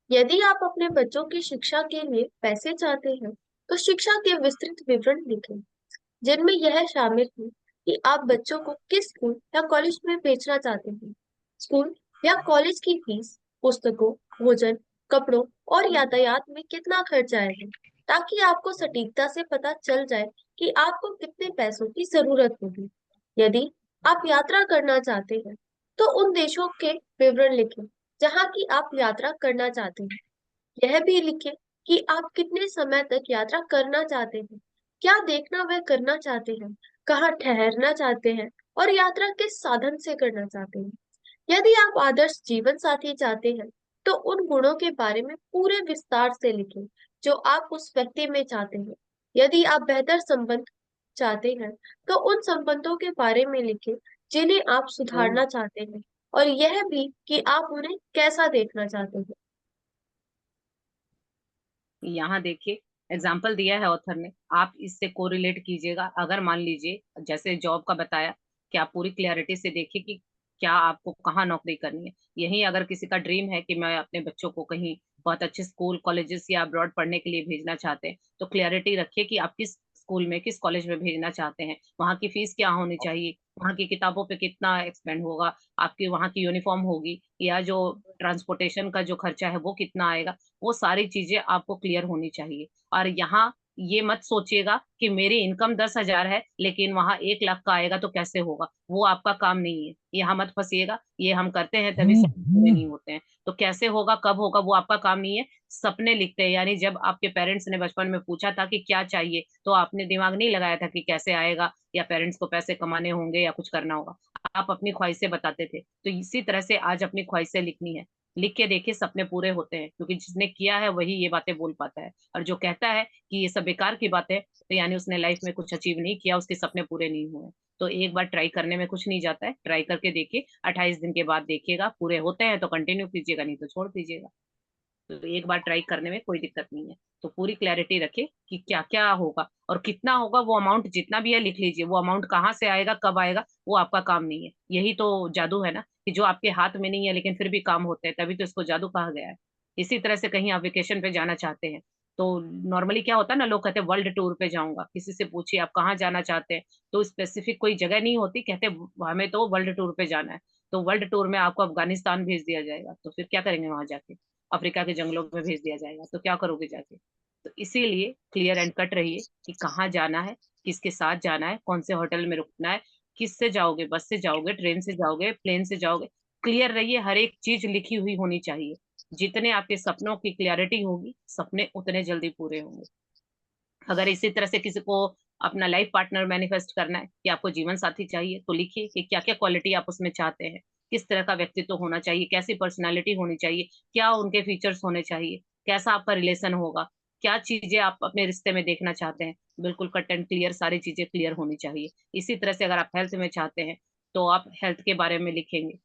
यदि आप अपने बच्चों की शिक्षा के लिए पैसे चाहते हैं, तो शिक्षा के विस्तृत विवरण लिखें, जिनमें यह शामिल है कि आप बच्चों को किस स्कूल या कॉलेज में भेजना चाहते हैं। स्कूल या कॉलेज की फीस, पुस्तकों, भोजन, कपड़ों और यातायात में कितना खर्च आएगा, ताकि आपको सटीकता से पता चल जाए कि आपको कितने पैसों की जरूरत होगी। यदि आप यात्रा करना चाहते हैं, तो उन देशों के विवरण लिखें जहाँ की आप यात्रा करना चाहते हैं। यह भी लिखें कि आप कितने समय तक यात्रा करना चाहते हैं, क्या देखना व करना चाहते हैं, कहाँ ठहरना चाहते हैं और यात्रा किस साधन से करना चाहते हैं। यदि आप आदर्श जीवन साथी चाहते हैं, तो उन गुणों के बारे में पूरे विस्तार से लिखें जो आप उस व्यक्ति में चाहते हैं। यदि आप बेहतर संबंध चाहते हैं, तो उन संबंधों के बारे में लिखें जिन्हें आप सुधारना चाहते हैं, और यह भी कि आप उन्हें कैसा देखना चाहते हैं। यहाँ देखिए एग्जाम्पल दिया है ऑथर ने, आप इससे कोरिलेट कीजिएगा। अगर मान लीजिए जैसे जॉब का बताया कि आप पूरी क्लैरिटी से देखिए कि क्या आपको कहाँ नौकरी करनी है। यही अगर किसी का ड्रीम है कि मैं अपने बच्चों को कहीं बहुत अच्छे स्कूल कॉलेजेस या अब्रॉड पढ़ने के लिए भेजना चाहते हैं, तो क्लैरिटी रखिए कि आप किस स्कूल में किस कॉलेज में भेजना चाहते हैं, वहाँ की फीस क्या होनी चाहिए, वहाँ की किताबों पे कितना एक्सपेंड होगा, आपकी वहाँ की यूनिफॉर्म होगी, या जो ट्रांसपोर्टेशन का जो खर्चा है वो कितना आएगा। वो सारी चीजें आपको क्लियर होनी चाहिए। और यहाँ ये मत सोचिएगा कि मेरी इनकम 10,000 है लेकिन वहां 1 लाख का आएगा तो कैसे होगा, वो आपका काम नहीं है। यहाँ मत फंसिएगा, ये हम करते हैं तभी सपने पूरे नहीं होते हैं। तो कैसे होगा कब होगा वो आपका काम नहीं है। सपने लिखते हैं, यानी जब आपके पेरेंट्स ने बचपन में पूछा था कि क्या चाहिए, तो आपने दिमाग नहीं लगाया था कि कैसे आएगा, या पेरेंट्स को पैसे कमाने होंगे या कुछ करना होगा। आप अपनी ख्वाहिशें बताते थे। तो इसी तरह से आज अपनी ख्वाहिशें लिखनी है। लिख के देखिए सपने पूरे होते हैं, क्योंकि जिसने किया है वही ये बातें बोल पाता है। और जो कहता है कि ये सब बेकार की बात है, तो यानी उसने लाइफ में कुछ अचीव नहीं किया, उसके सपने पूरे नहीं हुए। तो एक बार ट्राई करने में कुछ नहीं जाता है, ट्राई करके देखिए, 28 दिन के बाद देखिएगा पूरे होते हैं तो कंटिन्यू कीजिएगा, नहीं तो छोड़ दीजिएगा। तो एक बार ट्राई करने में कोई दिक्कत नहीं है। तो पूरी क्लैरिटी रखिए कि क्या क्या होगा और कितना होगा। वो अमाउंट जितना भी है लिख लीजिए। वो अमाउंट कहाँ से आएगा कब आएगा वो आपका काम नहीं है। यही तो जादू है ना, कि जो आपके हाथ में नहीं है लेकिन फिर भी काम होते हैं, तभी तो इसको जादू कहा गया है। इसी तरह से कहीं आप वेकेशन पे जाना चाहते हैं, तो नॉर्मली क्या होता है ना, लोग कहते हैं वर्ल्ड टूर पे जाऊंगा। किसी से पूछिए आप कहाँ जाना चाहते हैं, तो स्पेसिफिक कोई जगह नहीं होती, कहते हमें तो वर्ल्ड टूर पे जाना है। तो वर्ल्ड टूर में आपको अफगानिस्तान भेज दिया जाएगा, तो फिर क्या करेंगे वहां जाके। अफ्रीका के जंगलों में भेज दिया जाएगा, तो क्या करोगे जाके। तो इसीलिए क्लियर एंड कट रहिए कि कहाँ जाना है, किसके साथ जाना है, कौन से होटल में रुकना है, किससे जाओगे, बस से जाओगे, ट्रेन से जाओगे, प्लेन से जाओगे। क्लियर रहिए, हर एक चीज लिखी हुई होनी चाहिए। जितने आपके सपनों की क्लियरिटी होगी, सपने उतने जल्दी पूरे होंगे। अगर इसी तरह से किसी को अपना लाइफ पार्टनर मैनिफेस्ट करना है कि आपको जीवन साथी चाहिए, तो लिखिए कि क्या क्या क्वालिटी आप उसमें चाहते हैं, किस तरह का व्यक्तित्व होना चाहिए, कैसी पर्सनालिटी होनी चाहिए, क्या उनके फीचर्स होने चाहिए, कैसा आपका रिलेशन होगा, क्या चीजें आप अपने रिश्ते में देखना चाहते हैं। बिल्कुल कट एंड क्लियर सारी चीजें क्लियर होनी चाहिए। इसी तरह से अगर आप हेल्थ में चाहते हैं तो आप हेल्थ के बारे में लिखेंगे।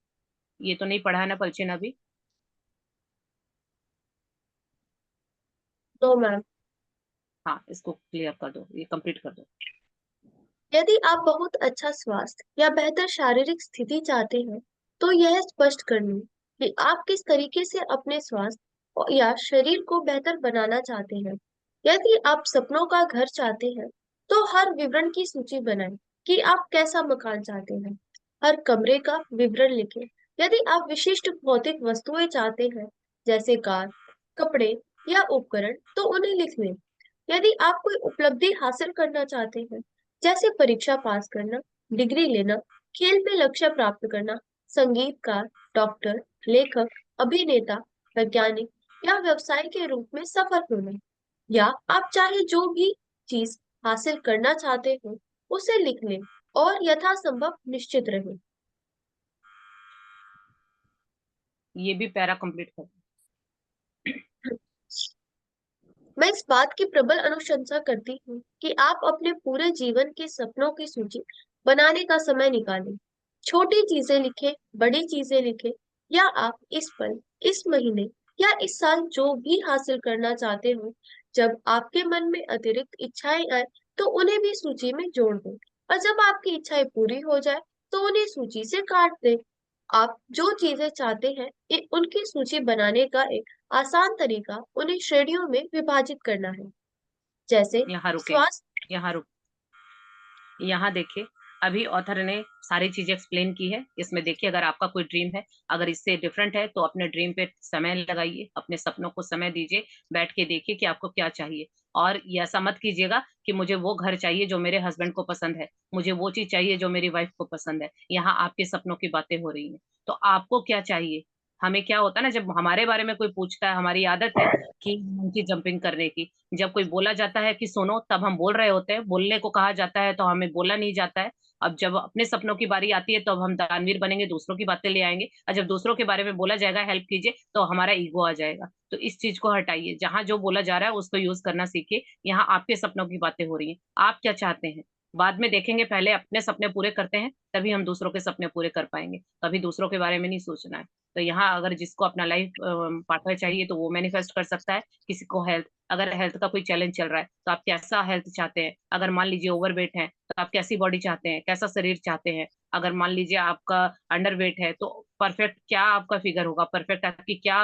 ये तो नहीं पढ़ा है ना पलचिन अभी? तो मैम, हाँ, इसको क्लियर कर दो, ये कंप्लीट कर दो। यदि आप बहुत अच्छा स्वास्थ्य या बेहतर शारीरिक स्थिति चाहते हैं, तो यह स्पष्ट कर लें कि आप किस तरीके से अपने स्वास्थ्य या शरीर को बेहतर बनाना चाहते हैं। यदि आप सपनों का घर चाहते हैं, तो हर विवरण की सूची बनाएं कि आप कैसा मकान चाहते हैं, हर कमरे का विवरण लिखें। यदि आप विशिष्ट भौतिक वस्तुएं चाहते हैं, जैसे कार, कपड़े या उपकरण, तो उन्हें लिख लें। यदि आप कोई उपलब्धि हासिल करना चाहते हैं, जैसे परीक्षा पास करना, डिग्री लेना, खेल में लक्ष्य प्राप्त करना, संगीतकार, डॉक्टर, लेखक, अभिनेता, वैज्ञानिक या व्यवसाय के रूप में सफल होना, या आप चाहे जो भी चीज हासिल करना चाहते हो, उसे लिख लें और यथासंभव निश्चित रहें। ये भी पैरा कंप्लीट कर। मैं इस बात की प्रबल अनुशंसा करती हूँ कि आप अपने पूरे जीवन के सपनों की सूची बनाने का समय निकालें। छोटी चीजें लिखें, बड़ी चीजें लिखें, या आप इस पल, इस महीने या इस साल जो भी हासिल करना चाहते हो, जब आपके मन में अतिरिक्त इच्छाएं आए तो उन्हें भी सूची में जोड़ दें, और जब आपकी इच्छाएं पूरी हो जाए तो उन्हें सूची से काट दें। आप जो चीजें चाहते हैं, उनकी सूची बनाने का एक आसान तरीका उन्हें श्रेणियों में विभाजित करना है, जैसे यहाँ रुके, स्वास्थ्य। यहाँ रुक, यहाँ देखिए, अभी ऑथर ने सारी चीजें एक्सप्लेन की है। इसमें देखिए, अगर आपका कोई ड्रीम है, अगर इससे डिफरेंट है, तो अपने ड्रीम पे समय लगाइए, अपने सपनों को समय दीजिए, बैठ के देखिए कि आपको क्या चाहिए। और ये ऐसा मत कीजिएगा कि मुझे वो घर चाहिए जो मेरे हस्बैंड को पसंद है, मुझे वो चीज चाहिए जो मेरी वाइफ को पसंद है। यहाँ आपके सपनों की बातें हो रही हैं, तो आपको क्या चाहिए। हमें क्या होता है ना, जब हमारे बारे में कोई पूछता है, हमारी आदत है कि मंकी जंपिंग करने की। जब कोई बोला जाता है कि सुनो, तब हम बोल रहे होते हैं, बोलने को कहा जाता है तो हमें बोला नहीं जाता है। अब जब अपने सपनों की बारी आती है, तो अब हम दानवीर बनेंगे, दूसरों की बातें ले आएंगे, और जब दूसरों के बारे में बोला जाएगा हेल्प कीजिए, तो हमारा ईगो आ जाएगा। तो इस चीज को हटाइए, जहां जो बोला जा रहा है उसको यूज करना सीखिए। यहाँ आपके सपनों की बातें हो रही हैं, आप क्या चाहते हैं बाद में देखेंगे, पहले अपने सपने पूरे करते हैं, तभी हम दूसरों के सपने पूरे कर पाएंगे। कभी दूसरों के बारे में नहीं सोचना है। तो यहाँ अगर जिसको अपना लाइफ पार्टनर चाहिए, तो वो मैनिफेस्ट कर सकता है। किसी को हेल्थ, अगर हेल्थ का कोई चैलेंज चल रहा है, तो आप कैसा हेल्थ चाहते हैं। अगर मान लीजिए ओवरवेट है, तो आप कैसी बॉडी चाहते हैं, कैसा शरीर चाहते हैं। अगर मान लीजिए आपका अंडरवेट है, तो परफेक्ट क्या आपका फिगर होगा, परफेक्ट आपकी क्या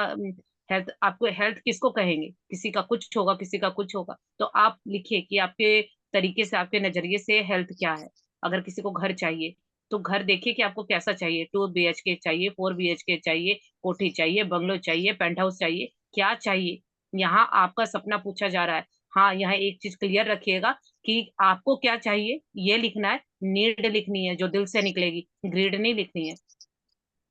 हेल्थ। आपको हेल्थ किसको कहेंगे, किसी का कुछ होगा, किसी का कुछ होगा। तो आप लिखिए कि आपके तरीके से, आपके नजरिए से हेल्थ क्या है। अगर किसी को घर चाहिए, तो घर देखिए कि आपको कैसा चाहिए, 2 BHK चाहिए, 4 BHK चाहिए, कोठी चाहिए, बंगलो चाहिए, पेंट हाउस चाहिए, क्या चाहिए। यहाँ आपका सपना पूछा जा रहा है। हाँ, यहाँ एक चीज क्लियर रखिएगा कि आपको क्या चाहिए, ये लिखना है। नीड लिखनी है जो दिल से निकलेगी, ग्रीड नहीं लिखनी है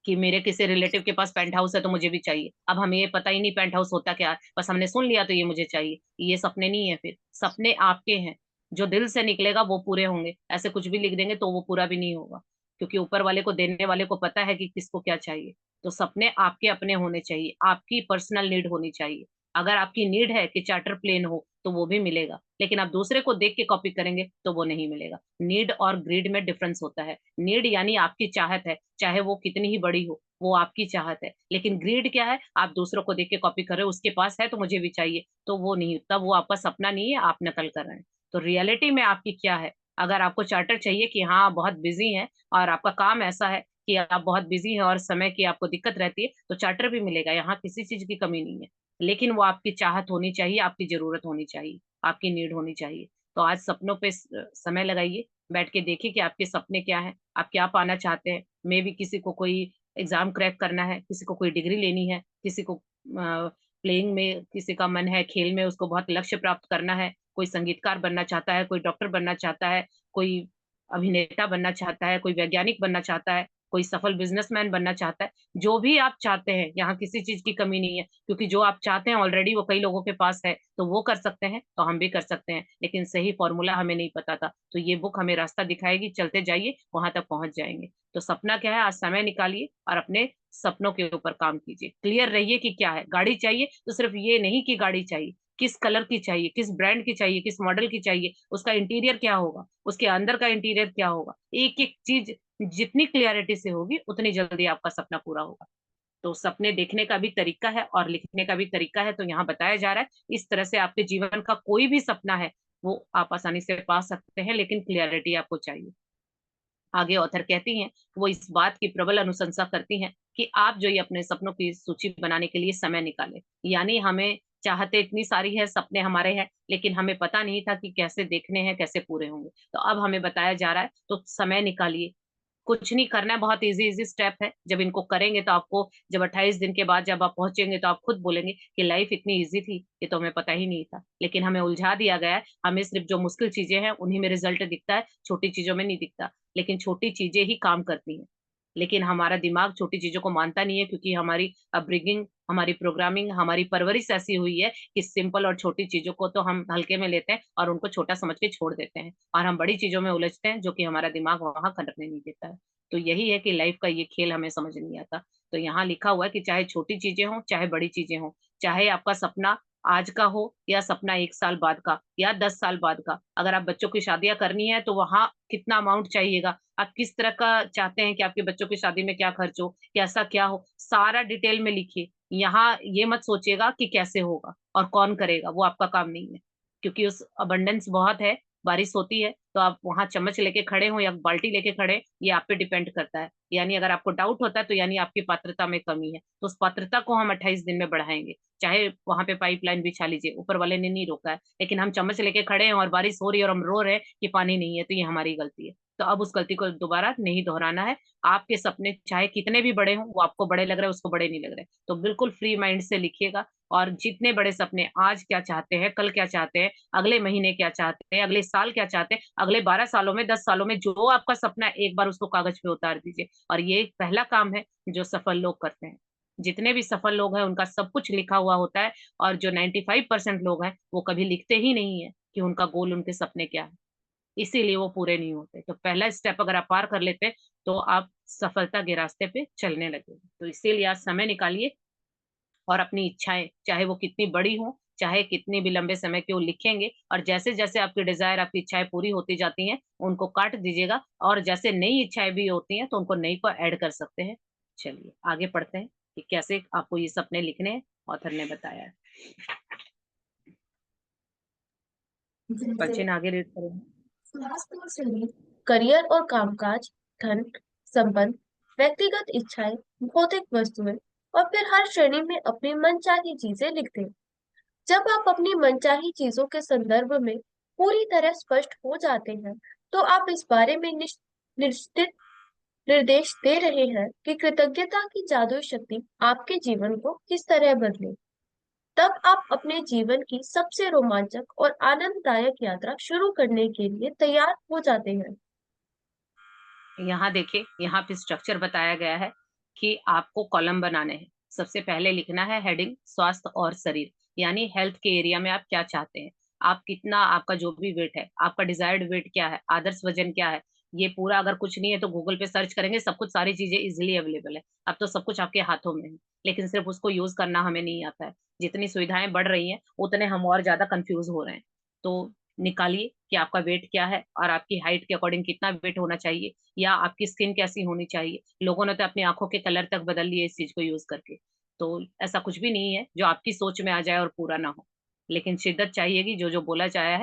कि मेरे किसी रिलेटिव के पास पेंट हाउस है तो मुझे भी चाहिए। अब हमें ये पता ही नहीं पेंट हाउस होता क्या है, बस हमने सुन लिया तो ये मुझे चाहिए। ये सपने नहीं है, फिर सपने आपके हैं, जो दिल से निकलेगा वो पूरे होंगे। ऐसे कुछ भी लिख देंगे तो वो पूरा भी नहीं होगा, क्योंकि ऊपर वाले को, देने वाले को पता है कि किसको क्या चाहिए। तो सपने आपके अपने होने चाहिए, आपकी पर्सनल नीड होनी चाहिए। अगर आपकी नीड है कि चार्टर प्लेन हो, तो वो भी मिलेगा, लेकिन आप दूसरे को देख के कॉपी करेंगे तो वो नहीं मिलेगा। नीड और ग्रीड में डिफरेंस होता है। नीड यानी आपकी चाहत है, चाहे वो कितनी ही बड़ी हो, वो आपकी चाहत है। लेकिन ग्रीड क्या है, आप दूसरों को देख के कॉपी कर रहे हो, उसके पास है तो मुझे भी चाहिए, तो वो नहीं, तब वो आपका सपना नहीं है, आप नकल कर रहे हैं। तो रियलिटी में आपकी क्या है। अगर आपको चार्टर चाहिए कि हाँ बहुत बिजी है, और आपका काम ऐसा है कि आप बहुत बिजी हैं और समय की आपको दिक्कत रहती है, तो चार्टर भी मिलेगा, यहाँ किसी चीज की कमी नहीं है। लेकिन वो आपकी चाहत होनी चाहिए, आपकी जरूरत होनी चाहिए, आपकी नीड होनी चाहिए। तो आज सपनों पे समय लगाइए, बैठ के देखिए कि आपके सपने क्या हैं, आप क्या पाना चाहते हैं। मे भी किसी को कोई एग्जाम क्रैक करना है, किसी को कोई डिग्री लेनी है, किसी को प्लेइंग में, किसी का मन है खेल में, उसको बहुत लक्ष्य प्राप्त करना है। कोई संगीतकार बनना चाहता है, कोई डॉक्टर बनना चाहता है, कोई अभिनेता बनना चाहता है, कोई वैज्ञानिक बनना चाहता है, कोई सफल बिजनेसमैन बनना चाहता है। जो भी आप चाहते हैं, यहाँ किसी चीज की कमी नहीं है, क्योंकि जो आप चाहते हैं ऑलरेडी वो कई लोगों के पास है, तो वो कर सकते हैं तो हम भी कर सकते हैं। लेकिन सही फॉर्मूला हमें नहीं पता था, तो ये बुक हमें रास्ता दिखाएगी, चलते जाइए वहां तक पहुंच जाएंगे। तो सपना क्या है, आज समय निकालिए और अपने सपनों के ऊपर काम कीजिए। क्लियर रहिए कि क्या है। गाड़ी चाहिए तो सिर्फ ये नहीं कि गाड़ी चाहिए, किस कलर की चाहिए, किस ब्रांड की चाहिए, किस मॉडल की चाहिए, उसका इंटीरियर क्या होगा, उसके अंदर का इंटीरियर क्या होगा। एक एक चीज जितनी क्लियरिटी से होगी, उतनी जल्दी आपका सपना पूरा होगा। तो सपने देखने का भी तरीका है और लिखने का भी तरीका है, तो यहाँ बताया जा रहा है इस तरह से आपके जीवन का कोई भी सपना है, वो आप आसानी से पा सकते हैं, लेकिन क्लियरिटी आपको चाहिए। आगे ऑथर कहती हैं, वो इस बात की प्रबल अनुशंसा करती हैं कि आप जो ये अपने सपनों की सूची बनाने के लिए समय निकालें। यानी हमें चाहते इतनी सारी है, सपने हमारे हैं, लेकिन हमें पता नहीं था कि कैसे देखने हैं, कैसे पूरे होंगे। तो अब हमें बताया जा रहा है, तो समय निकालिए, कुछ नहीं करना है, बहुत इजी इजी स्टेप है। जब इनको करेंगे तो आपको, जब 28 दिन के बाद जब आप पहुंचेंगे तो आप खुद बोलेंगे कि लाइफ इतनी इजी थी, ये तो हमें पता ही नहीं था। लेकिन हमें उलझा दिया गया है, हमें सिर्फ जो मुश्किल चीजें हैं उन्हीं में रिजल्ट दिखता है, छोटी चीजों में नहीं दिखता। लेकिन छोटी चीजें ही काम करती हैं। लेकिन हमारा दिमाग छोटी चीजों को मानता नहीं है, क्योंकि हमारी अपब्रिंगिंग, हमारी प्रोग्रामिंग, हमारी परवरिश ऐसी हुई है कि सिंपल और छोटी चीजों को तो हम हल्के में लेते हैं और उनको छोटा समझ के छोड़ देते हैं, और हम बड़ी चीजों में उलझते हैं जो कि हमारा दिमाग वहां करने नहीं देता है। तो यही है कि लाइफ का ये खेल हमें समझ नहीं आता। तो यहाँ लिखा हुआ है कि चाहे छोटी चीजें हों चाहे बड़ी चीजें हों, चाहे आपका सपना आज का हो या सपना 1 साल बाद का या 10 साल बाद का, अगर आप बच्चों की शादियां करनी है तो वहां कितना अमाउंट चाहिएगा, आप किस तरह का चाहते हैं कि आपके बच्चों की शादी में क्या खर्च हो, कैसा क्या हो, सारा डिटेल में लिखिए। यहाँ ये मत सोचिएगा कि कैसे होगा और कौन करेगा, वो आपका काम नहीं है। क्योंकि उस अबंडेंस बहुत है, बारिश होती है तो आप वहां चम्मच लेके खड़े हो या बाल्टी लेके खड़े, ये आप पे डिपेंड करता है। यानी अगर आपको डाउट होता है तो यानी आपकी पात्रता में कमी है, तो उस पात्रता को हम 28 दिन में बढ़ाएंगे। चाहे वहां पे पाइपलाइन बिछा लीजिए, ऊपर वाले ने नहीं रोका है, लेकिन हम चम्मच लेके खड़े हैं और बारिश हो रही है और हम रो रहे हैं कि पानी नहीं है, तो ये हमारी गलती है। तो अब उस गलती को दोबारा नहीं दोहराना है। आपके सपने चाहे कितने भी बड़े हों, वो आपको बड़े लग रहे हैं, उसको बड़े नहीं लग रहे, तो बिल्कुल फ्री माइंड से लिखिएगा। और जितने बड़े सपने, आज क्या चाहते हैं, कल क्या चाहते हैं, अगले महीने क्या चाहते हैं, अगले साल क्या चाहते हैं, अगले 12 सालों में, 10 सालों में, जो आपका सपना है एक बार उसको कागज पे उतार दीजिए। और ये एक पहला काम है जो सफल लोग करते हैं। जितने भी सफल लोग हैं उनका सब कुछ लिखा हुआ होता है, और जो 95% लोग हैं वो कभी लिखते ही नहीं है कि उनका गोल, उनके सपने क्या है, इसीलिए वो पूरे नहीं होते। तो पहला स्टेप अगर आप पार कर लेते तो आप सफलता के रास्ते पे चलने लगे। तो इसीलिए आज समय निकालिए और अपनी इच्छाएं, चाहे वो कितनी बड़ी हो, चाहे कितनी भी लंबे समय की हो, लिखेंगे। और जैसे जैसे आपकी डिजायर, आपकी इच्छाएं पूरी होती जाती हैं, उनको काट दीजिएगा, और जैसे नई इच्छाएं भी होती हैं तो उनको नई को ऐड कर सकते हैं। चलिए आगे पढ़ते हैं कि कैसे आपको ये सपने लिखने हैं, ऑथर ने बताया है। सचिन आगे रीड करेंगे। करियर और कामकाज, धन, संबंध, व्यक्तिगत इच्छाएं, भौतिक वस्तुएं, और फिर हर श्रेणी में अपनी मनचाही चीजें लिखते हैं। जब आप अपनी मनचाही चीजों के संदर्भ में पूरी तरह स्पष्ट हो जाते हैं, तो आप इस बारे में निश्चित निर्देश दे रहे हैं कि कृतज्ञता की जादुई शक्ति आपके जीवन को किस तरह बदले। तब आप अपने जीवन की सबसे रोमांचक और आनंददायक यात्रा शुरू करने के लिए तैयार हो जाते हैं। यहाँ देखिए, यहाँ पे स्ट्रक्चर बताया गया है कि आपको कॉलम बनाने हैं। सबसे पहले लिखना है हेडिंग स्वास्थ्य और शरीर, यानी हेल्थ के एरिया में आप क्या चाहते हैं, आप कितना, आपका जो भी वेट है, आपका डिजायर्ड वेट क्या है, आदर्श वजन क्या है। ये पूरा अगर कुछ नहीं है तो गूगल पे सर्च करेंगे, सब कुछ, सारी चीजें इजिली अवेलेबल है। अब तो सब कुछ आपके हाथों में है, लेकिन सिर्फ उसको यूज करना हमें नहीं आता है। जितनी सुविधाएं बढ़ रही हैं उतने हम और ज्यादा कंफ्यूज हो रहे हैं। तो निकालिए कि आपका वेट क्या है और आपकी हाइट के अकॉर्डिंग कितना वेट होना चाहिए, या आपकी स्किन कैसी होनी चाहिए। लोगों ने तो अपनी आंखों के कलर तक बदल लिए इस चीज को यूज करके। तो ऐसा कुछ भी नहीं है जो आपकी सोच में आ जाए और पूरा ना हो, लेकिन शिद्दत चाहिएगी। जो जो बोला गया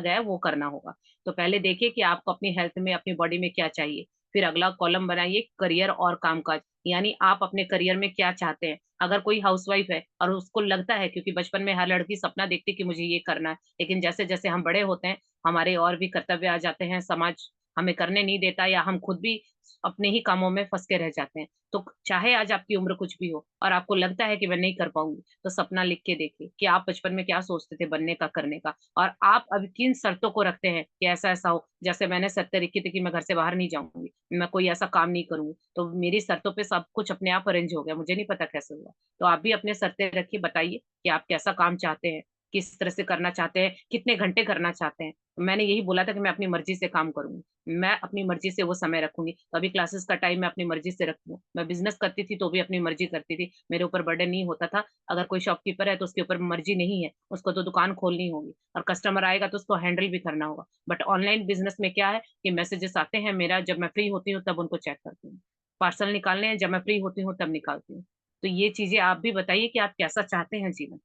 है वो करना होगा। तो पहले देखिए कि आपको अपनी हेल्थ में, अपनी बॉडी में क्या चाहिए। फिर अगला कॉलम बनाइए करियर और कामकाज, यानी आप अपने करियर में क्या चाहते हैं। अगर कोई हाउसवाइफ है और उसको लगता है, क्योंकि बचपन में हर लड़की सपना देखती कि मुझे ये करना है, लेकिन जैसे जैसे हम बड़े होते हैं हमारे और भी कर्तव्य आ जाते हैं, समाज हमें करने नहीं देता, या हम खुद भी अपने ही कामों में फंस के रह जाते हैं। तो चाहे आज आपकी उम्र कुछ भी हो और आपको लगता है कि मैं नहीं कर पाऊंगी, तो सपना लिख के देखिए कि आप बचपन में क्या सोचते थे बनने का, करने का, और आप अब किन शर्तों को रखते हैं कि ऐसा ऐसा हो। जैसे मैंने शर्तें रखी थी कि मैं घर से बाहर नहीं जाऊंगी, मैं कोई ऐसा काम नहीं करूंगी, तो मेरी शर्तों पे सब कुछ अपने आप अरेंज हो गया, मुझे नहीं पता कैसे हुआ। तो आप भी अपने शर्तें रखिए, बताइए कि आप कैसा काम चाहते हैं, किस तरह से करना चाहते हैं, कितने घंटे करना चाहते हैं। मैंने यही बोला था कि मैं अपनी मर्जी से काम करूंगी, मैं अपनी मर्जी से वो समय रखूंगी। तो अभी क्लासेस का टाइम मैं अपनी मर्जी से रखूंगी। मैं बिजनेस करती थी तो भी अपनी मर्जी करती थी, मेरे ऊपर बर्डन नहीं होता था। अगर कोई शॉपकीपर है तो उसके ऊपर मर्जी नहीं है, उसको तो दुकान खोलनी होगी, और कस्टमर आएगा तो उसको हैंडल भी करना होगा। बट ऑनलाइन बिजनेस में क्या है कि मैसेजेस आते हैं, मेरा जब मैं फ्री होती हूँ तब उनको चेक करती हूँ। पार्सल निकालने हैं, जब मैं फ्री होती हूँ तब निकालती हूँ। तो ये चीजें आप भी बताइए कि आप कैसा चाहते हैं जीवन।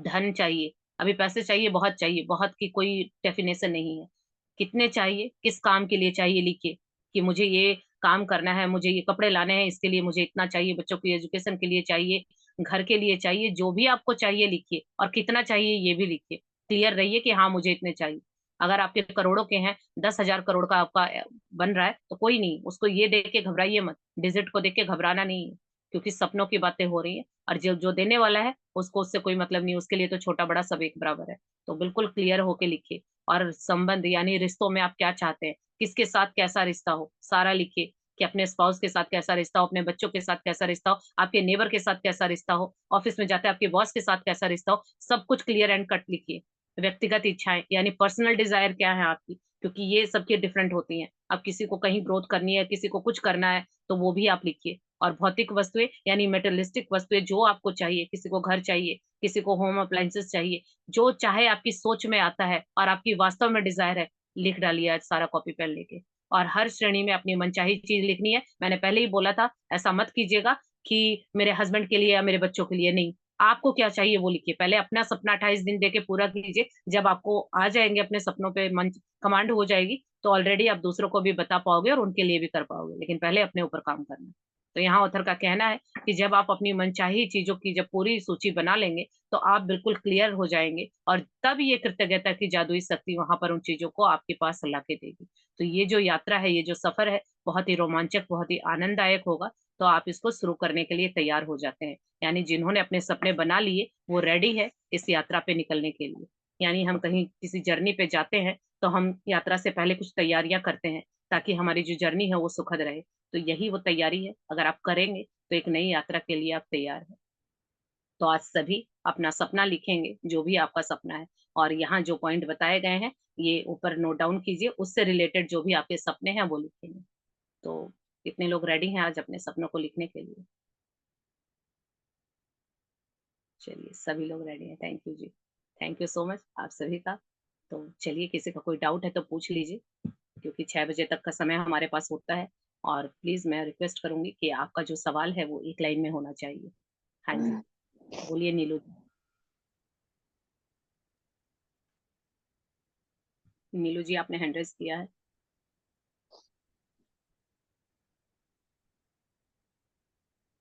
धन चाहिए, अभी पैसे चाहिए, बहुत चाहिए, बहुत की कोई डेफिनेशन नहीं है। कितने चाहिए, किस काम के लिए चाहिए, लिखिए कि मुझे ये काम करना है, मुझे ये कपड़े लाने हैं, इसके लिए मुझे इतना चाहिए, बच्चों की एजुकेशन के लिए चाहिए, घर के लिए चाहिए, जो भी आपको चाहिए लिखिए, और कितना चाहिए ये भी लिखिए। क्लियर रहिए कि हाँ मुझे इतने चाहिए। अगर आपके करोड़ों के हैं, 10,000 करोड़ का आपका बन रहा है तो कोई नहीं, उसको ये देख के घबराइए मत, डिजिट को देख के घबराना नहीं है, क्योंकि सपनों की बातें हो रही है। और जो जो देने वाला है उसको उससे कोई मतलब नहीं, उसके लिए तो छोटा बड़ा सब एक बराबर है। तो बिल्कुल क्लियर होके लिखिए। और संबंध यानी रिश्तों में आप क्या चाहते हैं, किसके साथ कैसा रिश्ता हो, सारा लिखिए। कि अपने स्पाउस के साथ कैसा रिश्ता हो, अपने बच्चों के साथ कैसा रिश्ता हो, आपके नेबर के साथ कैसा रिश्ता हो, ऑफिस में जाते हैं आपके बॉस के साथ कैसा रिश्ता हो, सब कुछ क्लियर एंड कट लिखिए। व्यक्तिगत इच्छाएं यानी पर्सनल डिजायर क्या है आपकी, क्योंकि ये सबकी डिफरेंट होती हैं। अब किसी को कहीं ग्रोथ करनी है, किसी को कुछ करना है, तो वो भी आप लिखिए। और भौतिक वस्तुएं यानी मेटेरियलिस्टिक वस्तुएं जो आपको चाहिए, किसी को घर चाहिए, किसी को होम अप्लायंसेस चाहिए, जो चाहे आपकी सोच में आता है और आपकी वास्तव में डिजायर है, लिख डालिए आज सारा कॉपी पेन लेके। और हर श्रेणी में अपनी मनचाही चीज लिखनी है। मैंने पहले ही बोला था, ऐसा मत कीजिएगा कि मेरे हस्बैंड के लिए या मेरे बच्चों के लिए, नहीं, आपको क्या चाहिए वो लिखिए। पहले अपना सपना 28 दिन देके पूरा कीजिए। जब आपको आ जाएंगे अपने सपनों पे मन कमांड हो जाएगी, तो ऑलरेडी आप दूसरों को भी बता पाओगे और उनके लिए भी कर पाओगे, लेकिन पहले अपने ऊपर काम करना। तो यहाँ ऑथर का कहना है कि जब आप अपनी मनचाही चीजों की जब पूरी सूची बना लेंगे, तो आप बिल्कुल क्लियर हो जाएंगे, और तब ये कृतज्ञता की जादुई शक्ति वहां पर उन चीजों को आपके पास ला के देगी। तो ये जो यात्रा है, ये जो सफर है, बहुत ही रोमांचक, बहुत ही आनंददायक होगा। तो आप इसको शुरू करने के लिए तैयार हो जाते हैं। यानी जिन्होंने अपने सपने बना लिए, वो रेडी है इस यात्रा पे निकलने के लिए। यानी हम कहीं किसी जर्नी पे जाते हैं, तो हम यात्रा से पहले कुछ तैयारियां करते हैं, ताकि हमारी जो जर्नी है वो सुखद रहे। तो यही वो तैयारी है, अगर आप करेंगे तो एक नई यात्रा के लिए आप तैयार हैं। तो आज सभी अपना सपना लिखेंगे, जो भी आपका सपना है। और यहाँ जो पॉइंट बताए गए हैं, ये ऊपर नोट डाउन कीजिए, उससे रिलेटेड जो भी आपके सपने हैं वो लिखेंगे। तो कितने लोग रेडी हैं आज अपने सपनों को लिखने के लिए? चलिए, सभी लोग रेडी हैं। थैंक यू जी, थैंक यू सो मच आप सभी का। तो चलिए, किसी का कोई डाउट है तो पूछ लीजिए, क्योंकि 6 बजे तक का समय हमारे पास होता है। और प्लीज मैं रिक्वेस्ट करूंगी कि आपका जो सवाल है वो एक लाइन में होना चाहिए। हाँ जी, बोलिए नीलू जी। नीलू जी, आपने हैंड रेज किया है।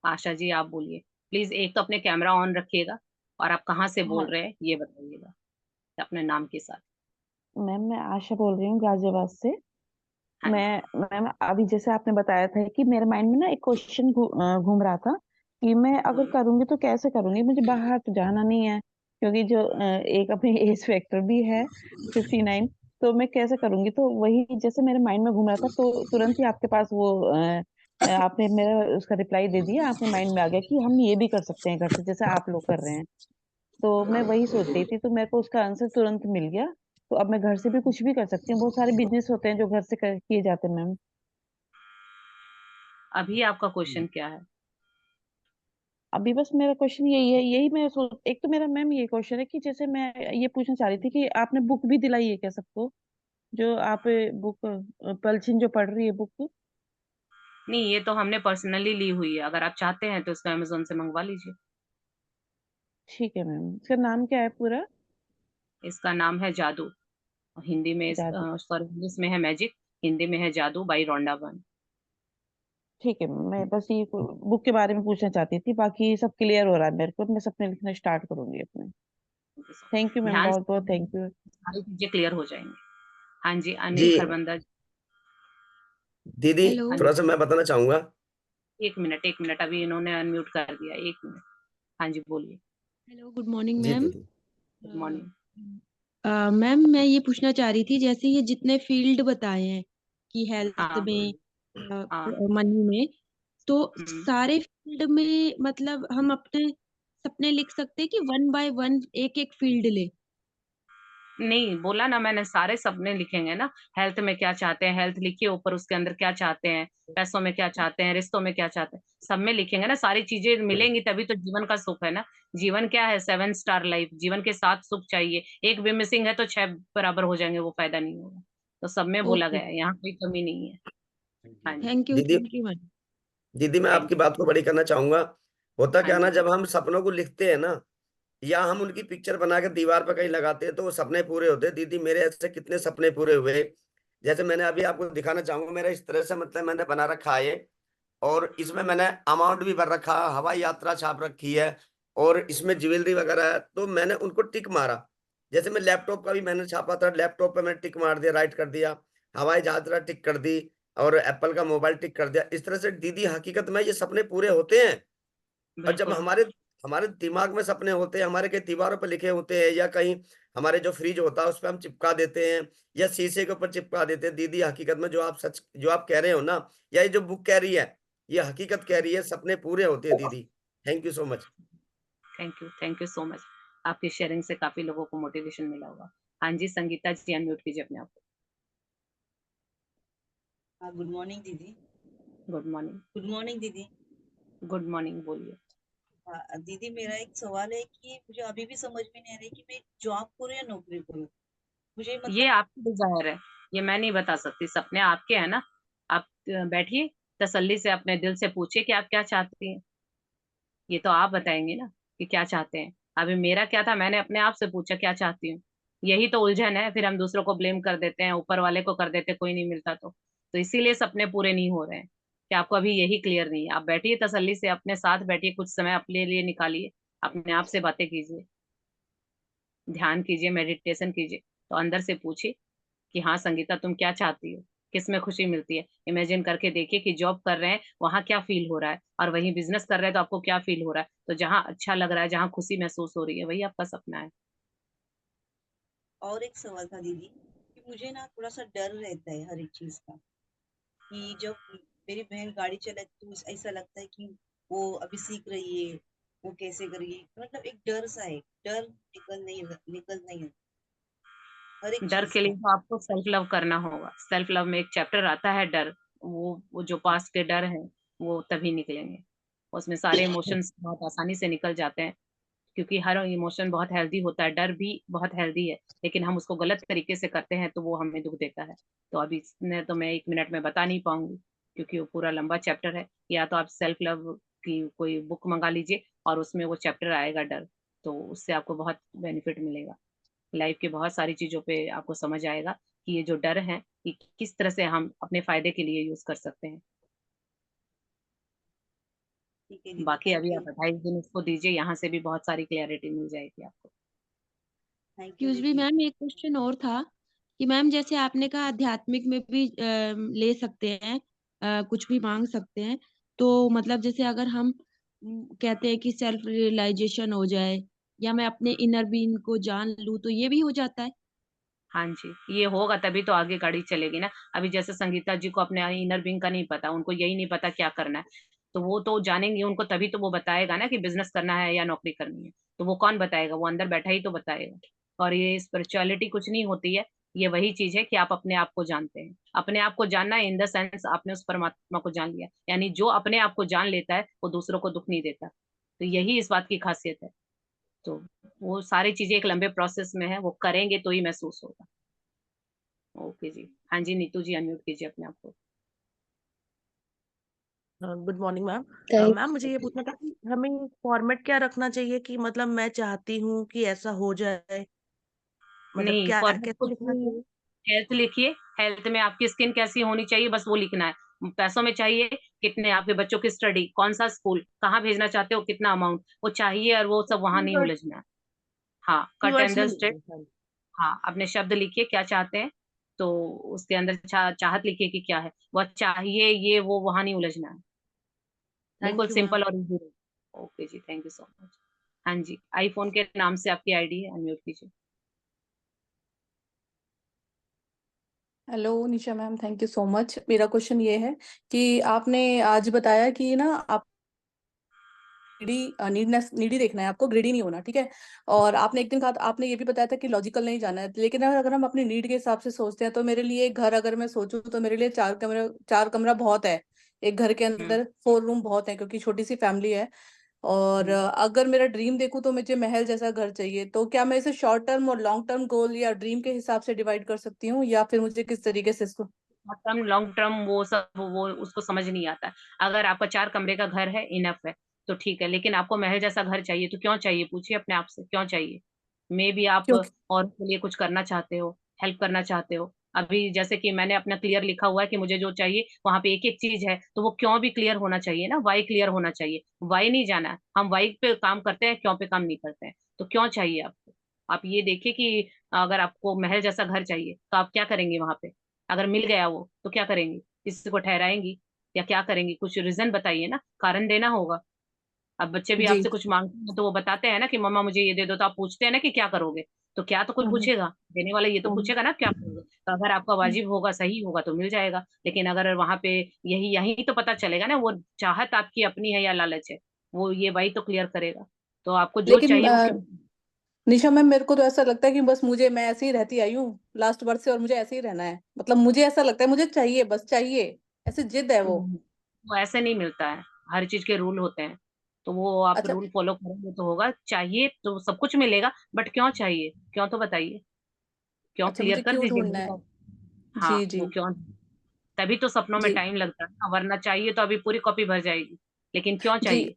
आशा जी, आप बोलिए। प्लीज एक तो अपने कैमरा ऑन रखिएगा, और आप कहाँ से बोल हाँ रहे हैं ये बताइएगा, अपने नाम के साथ। मैम, मैं आशा बोल रही हूँ गाजियाबाद से। हाँ जी। मैं मैम, अभी जैसे आपने बताया था कि मेरे माइंड में ना एक क्वेश्चन घूम रहा था कि मैं अगर हम्म। करूंगी तो कैसे करूंगी। मुझे बाहर तो जाना नहीं है, क्योंकि जो एक अपनी एज फैक्टर भी है 59। तो मैं कैसे करूंगी? तो वही जैसे मेरे माइंड में घूम रहा था, तो तुरंत ही आपके पास वो आपने मेरा उसका रिप्लाई दे दिया। आपके माइंड में आ गया कि हम ये भी कर सकते हैं घर से, जैसे आप लोग कर रहे हैं। तो मैं वही सोच रही थी, तो मेरे को उसका आंसर तुरंत मिल गया। तो अब मैं घर से भी कुछ भी कर सकती हूँ। बहुत सारे बिजनेस होते हैं जो घर से किए जाते हैं मैम। अभी आपका क्वेश्चन क्या है? अभी बस मेरा क्वेश्चन यही है, यही मैं सोच, एक तो मेरा मैम ये क्वेश्चन है कि जैसे मैं ये पूछना चाह रही थी कि आपने बुक भी दिलाई है क्या सबको, जो आप बुक पलछिन जो पढ़ रही है बुक? नहीं, ये तो हमने पर्सनली ली हुई है, अगर आप चाहते हैं तो इसको अमेजोन से मंगवा लीजिए। ठीक है मैम, इसका नाम क्या है पूरा? इसका नाम है जादू। हिंदी में जादू। सॉरी, इंग्लिश में है मैजिक, हिंदी में है जादू बाई रोंडा बर्न। ठीक है मैम, मैं बस ये बुक के बारे में पूछना चाहती थी, बाकी सब क्लियर हो रहा है मेरे को। मैं सपने लिखना स्टार्ट करूंगी अपने। थैंक यू मैम, ध्यान बहुत बहुत से थैंक यू। सारी चीजें क्लियर हो जाएंगी। हाँ जी, जी अनिल खरबंदा जी। दीदी, हेलो। हाँ थोड़ा जी, सा मैं बताना चाहूंगा। एक मिनट एक मिनट, अभी इन्होंने अनम्यूट कर दिया, एक मिनट। हाँ जी, बोलिए। हेलो, गुड मॉर्निंग जी मैम। दीदी। Good morning. मैम, मैं ये पूछना चाह रही थी, जैसे ये जितने फील्ड बताए हैं कि हेल्थ हाँ में, हाँ। मनी में, तो हम्म। सारे फील्ड में मतलब हम अपने सपने लिख सकते हैं कि वन बाय वन एक एक फील्ड ले? नहीं, बोला ना मैंने, सारे सपने लिखेंगे ना। हेल्थ में क्या चाहते हैं, हेल्थ लिखिए, ऊपर उसके अंदर क्या चाहते हैं, पैसों में क्या चाहते हैं, रिश्तों में क्या चाहते हैं, सब में लिखेंगे ना। सारी चीजें मिलेंगी तभी तो जीवन का सुख है ना। जीवन क्या है? 7 स्टार लाइफ। जीवन के 7 सुख चाहिए, एक भी मिसिंग है तो 6 बराबर हो जाएंगे, वो फायदा नहीं होगा। तो सब में बोला ओके। गया है, यहाँ कोई कमी नहीं है। हाँ जी। दीदी, थैंक यू मैम। दीदी मैं थैंक आपकी यू। बात को बड़ी करना चाहूंगा। होता हाँ क्या ना, जी। जब हम सपनों को लिखते हैं ना, या हम उनकी पिक्चर बना के दीवार पर कहीं लगाते हैं, तो वो सपने पूरे होते हैं। दीदी, मेरे ऐसे कितने सपने पूरे हुए। जैसे मैंने अभी आपको दिखाना चाहूंगा, मेरा इस तरह से मतलब मैंने बना रखा है ये। और इसमें मैंने अमाउंट भी भर रखा, हवाई यात्रा छाप रखी है, और इसमें ज्वेलरी वगैरह है, तो मैंने उनको टिक मारा। जैसे मैं लैपटॉप का भी मैंने छापा था, लैपटॉप पे मैंने टिक मार दिया, राइट कर दिया, हवाई जहाज का टिक कर दी, और एप्पल का मोबाइल टिक कर दिया। इस तरह से दीदी हकीकत में ये सपने पूरे होते हैं। और जब बिल्कुल। हमारे हमारे दिमाग में सपने होते हैं, हमारे कहीं दीवारों पर लिखे होते हैं, या कहीं हमारे जो फ्रिज होता है उस पर हम चिपका देते हैं, या शीशे के ऊपर चिपका देते हैं। दीदी हकीकत में जो आप कह रहे हो ना, या ये जो बुक कह रही है, ये हकीकत कह रही है, सपने पूरे होते हैं दीदी। Thank you so much. Thank you so much. आपकी शेयरिंग से काफी लोगों को मोटिवेशन मिला होगा। हाँ जी, संगीता जी अनम्यूट कीजिए अपने आप को। गुड मॉर्निंग दीदी। Good morning. गुड मॉर्निंग दीदी। गुड मॉर्निंग, बोलिए। दीदी मेरा एक सवाल है कि मुझे अभी भी समझ में नहीं आ रही कि मैं जॉब करूं या नौकरी करूं। मुझे ये मतलब आपकी डिजायर है, ये मैं नहीं बता सकती। सपने आपके हैं ना। आप बैठिए, तसल्ली से अपने दिल से पूछिए कि आप क्या चाहती हैं। ये तो आप बताएंगे ना कि क्या चाहते हैं। अभी मेरा क्या था, मैंने अपने आप से पूछा क्या चाहती हूँ। यही तो उलझन है, फिर हम दूसरों को ब्लेम कर देते हैं, ऊपर वाले को कर देते हैं, कोई नहीं मिलता तो इसीलिए सपने पूरे नहीं हो रहे हैं कि आपको अभी यही क्लियर नहीं है। आप बैठिए तसल्ली से, अपने साथ बैठिए, कुछ समय अपने लिए निकालिए, अपने आप से बातें कीजिए, ध्यान कीजिए, मेडिटेशन कीजिए। तो अंदर से पूछिए कि हाँ संगीता, तुम क्या चाहती हो, किस में खुशी मिलती है। इमेजिन करके देखिए कि जॉब कर रहे हैं वहां क्या फील हो रहा है, और वहीं बिजनेस कर रहे हैं तो आपको क्या फील हो रहा है। तो जहाँ अच्छा लग रहा है, जहाँ खुशी महसूस हो रही है, वही आपका सपना है। और एक सवाल था दीदी कि मुझे ना थोड़ा सा डर रहता है हर एक चीज का, कि जब मेरी बहन गाड़ी चलाती तो ऐसा लगता है कि वो अभी सीख रही है, वो कैसे करेगी, मतलब एक डर सा है, डर निकल नहीं है हर एक डर चीज के लिए का। तो आपको सेल्फ लव करना होगा। सेल्फ लव में एक चैप्टर आता है डर। वो जो पास्ट के डर है, वो तभी निकलेंगे। उसमें सारे इमोशंस बहुत आसानी से निकल जाते हैं, क्योंकि हर इमोशन बहुत हेल्दी होता है, डर भी बहुत हेल्दी है। लेकिन हम उसको गलत तरीके से करते हैं तो वो हमें दुख देता है। तो अभी इसने तो मैं 1 मिनट में बता नहीं पाऊंगी, क्योंकि वो पूरा लंबा चैप्टर है। या तो आप सेल्फ लव की कोई बुक मंगा लीजिए, और उसमें वो चैप्टर आएगा डर। तो उससे आपको बहुत बेनिफिट मिलेगा। लाइफ की बहुत सारी चीजों पे आपको समझ आएगा कि ये जो डर है, ये किस तरह से हम अपने फायदे के लिए यूज कर सकते हैं। ठीक है दीदी, बाकी थैंक अभी यू। आप 28 दिन इसको दीजिए, यहाँ से भी बहुत सारी क्लैरिटी मिल जाएगी आपको। थैंक यू एक्सक्यूज मी दीदी। मैम, एक क्वेश्चन और था कि मैम जैसे आपने कहा आध्यात्मिक में भी ले सकते हैं, कुछ भी मांग सकते हैं। तो मतलब जैसे अगर हम कहते हैं कि सेल्फ रियलाइजेशन हो जाए, या मैं अपने इनर बीइंग को जान लूं, तो ये भी हो जाता है? हाँ जी, ये होगा तभी तो आगे गाड़ी चलेगी ना। अभी जैसे संगीता जी को अपने इनर बीइंग का नहीं पता, उनको यही नहीं पता क्या करना है। तो वो तो जानेंगे उनको, तभी तो वो बताएगा ना कि बिजनेस करना है या नौकरी करनी है। तो वो कौन बताएगा, वो अंदर बैठा ही तो बताएगा। और ये स्पिरिचुअलिटी कुछ नहीं होती है, ये वही चीज है कि आप अपने आप को जानते हैं। अपने आप को जानना इन द सेंस आपने उस परमात्मा को जान लिया, यानी जो अपने आप को जान लेता है वो दूसरों को दुख नहीं देता। तो यही इस बात की खासियत है। तो वो सारी चीजें एक लंबे प्रोसेस में है, वो करेंगे तो ही महसूस होगा। ओके जी। हाँ जी, नीतू जी अनम्यूट कीजिए अपने आप को। Good morning ma'am. Thank ma'am मुझे ये पूछना था कि हमें फॉर्मेट क्या रखना चाहिए, कि मतलब मैं चाहती हूँ कि ऐसा हो जाए, मतलब नहीं, क्या फॉर्मेट कैसे कुछ लिखना नहीं है। चाहिए? हेल्थ लिखिए। हेल्थ में आपकी स्किन कैसी होनी चाहिए, बस वो लिखना है। पैसों में चाहिए कितने, आपके बच्चों की स्टडी, कौन सा स्कूल, कहाँ भेजना चाहते हो, कितना अमाउंट, वो चाहिए। और वो सब वहां नहीं कीवर्ड्स उलझना है। हाँ, कट कीवर्ड्स एंड में द स्ट्रेट। लिखना है। हाँ, अपने शब्द लिखिए क्या चाहते हैं। तो उसके अंदर चाहत लिखिए कि क्या है, वह चाहिए ये वो, वहां नहीं उलझना है। बिल्कुल थैंक यू मैम। सिंपल और इजी। ओके जी, थैंक यू सो मच। हाँ जी, आईफोन के नाम से आपकी आईडी है, अनम्यूट कीजिए। Hello Nisha ma'am, thank you so much. मेरा क्वेश्चन ये है कि आपने आज बताया कि ना आप नीडी देखना है, आपको ग्रीडी नहीं होना, ठीक है। और आपने एक दिन कहा आपने ये भी बताया था कि लॉजिकल नहीं जाना है। लेकिन अगर हम अपनी नीड के हिसाब से सोचते हैं, तो मेरे लिए एक घर अगर मैं सोचूं, तो मेरे लिए 4 कमरा बहुत है। एक घर के हम्म। अंदर 4 रूम बहुत है, क्योंकि छोटी सी फैमिली है। और हम्म। अगर मेरा ड्रीम देखूं तो मुझे महल जैसा घर चाहिए। तो क्या मैं इसे शॉर्ट टर्म और लॉन्ग टर्म गोल या ड्रीम के हिसाब से डिवाइड कर सकती हूँ, या फिर मुझे किस तरीके से इसको? शॉर्ट टर्म, लॉन्ग टर्म, वो सब वो उसको समझ नहीं आता है। अगर आपका 4 कमरे का घर है, इनफ है, तो ठीक है। लेकिन आपको महल जैसा घर चाहिए, तो क्यों चाहिए, पूछिए अपने आप से क्यों चाहिए। मे भी आप क्योंकि और के लिए कुछ करना चाहते हो, हेल्प करना चाहते हो। अभी जैसे कि मैंने अपना क्लियर लिखा हुआ है कि मुझे जो चाहिए वहां पे एक एक चीज है, तो वो क्यों भी क्लियर होना चाहिए ना, वाई क्लियर होना चाहिए। वाई नहीं जाना है, हम वाई पे काम करते हैं, क्यों पे काम नहीं करते हैं। तो क्यों चाहिए आपको, आप ये देखिए कि अगर आपको महल जैसा घर चाहिए तो आप क्या करेंगे वहां पे? अगर मिल गया वो तो क्या करेंगी? किसी को ठहराएंगी या क्या करेंगी? कुछ रीजन बताइए ना, कारण देना होगा। अब बच्चे भी जी आपसे कुछ मांगते हैं तो वो बताते हैं ना कि मम्मा मुझे ये दे दो, तो आप पूछते हैं ना कि क्या करोगे? तो क्या तो कोई हम्म, पूछेगा, देने वाला ये तो हम्म, पूछेगा ना क्या करोगे। तो अगर आपका हम्म। वाजिब होगा, सही होगा तो मिल जाएगा, लेकिन अगर वहां पे यही यही तो पता चलेगा ना वो चाहत आपकी अपनी है या लालच है। वो ये वही तो क्लियर करेगा। तो आपको जो लेकिन चाहिए वो क्यों। निशा मैम, मेरे को तो ऐसा लगता है कि बस मुझे, मैं ऐसे ही रहती आई हूँ लास्ट वर्ष से, और मुझे ऐसे ही रहना है। मतलब मुझे ऐसा लगता है, मुझे चाहिए, बस चाहिए, ऐसे जिद है वो। वो ऐसे नहीं मिलता है, हर चीज के रूल होते हैं। तो वो आप अच्छा। रूल फॉलो करेंगे तो होगा। चाहिए तो सब कुछ मिलेगा, बट क्यों चाहिए, क्यों तो बताइए। क्यों अच्छा, क्लियर मुझे कर क्यों दीजिए ढूंढना मेरे है। को। हाँ जी जी वो क्यों। तभी तो सपनों में जी टाइम लगता है ना, वरना चाहिए तो अभी पूरी कॉपी भर जाएगी। लेकिन क्यों जी चाहिए।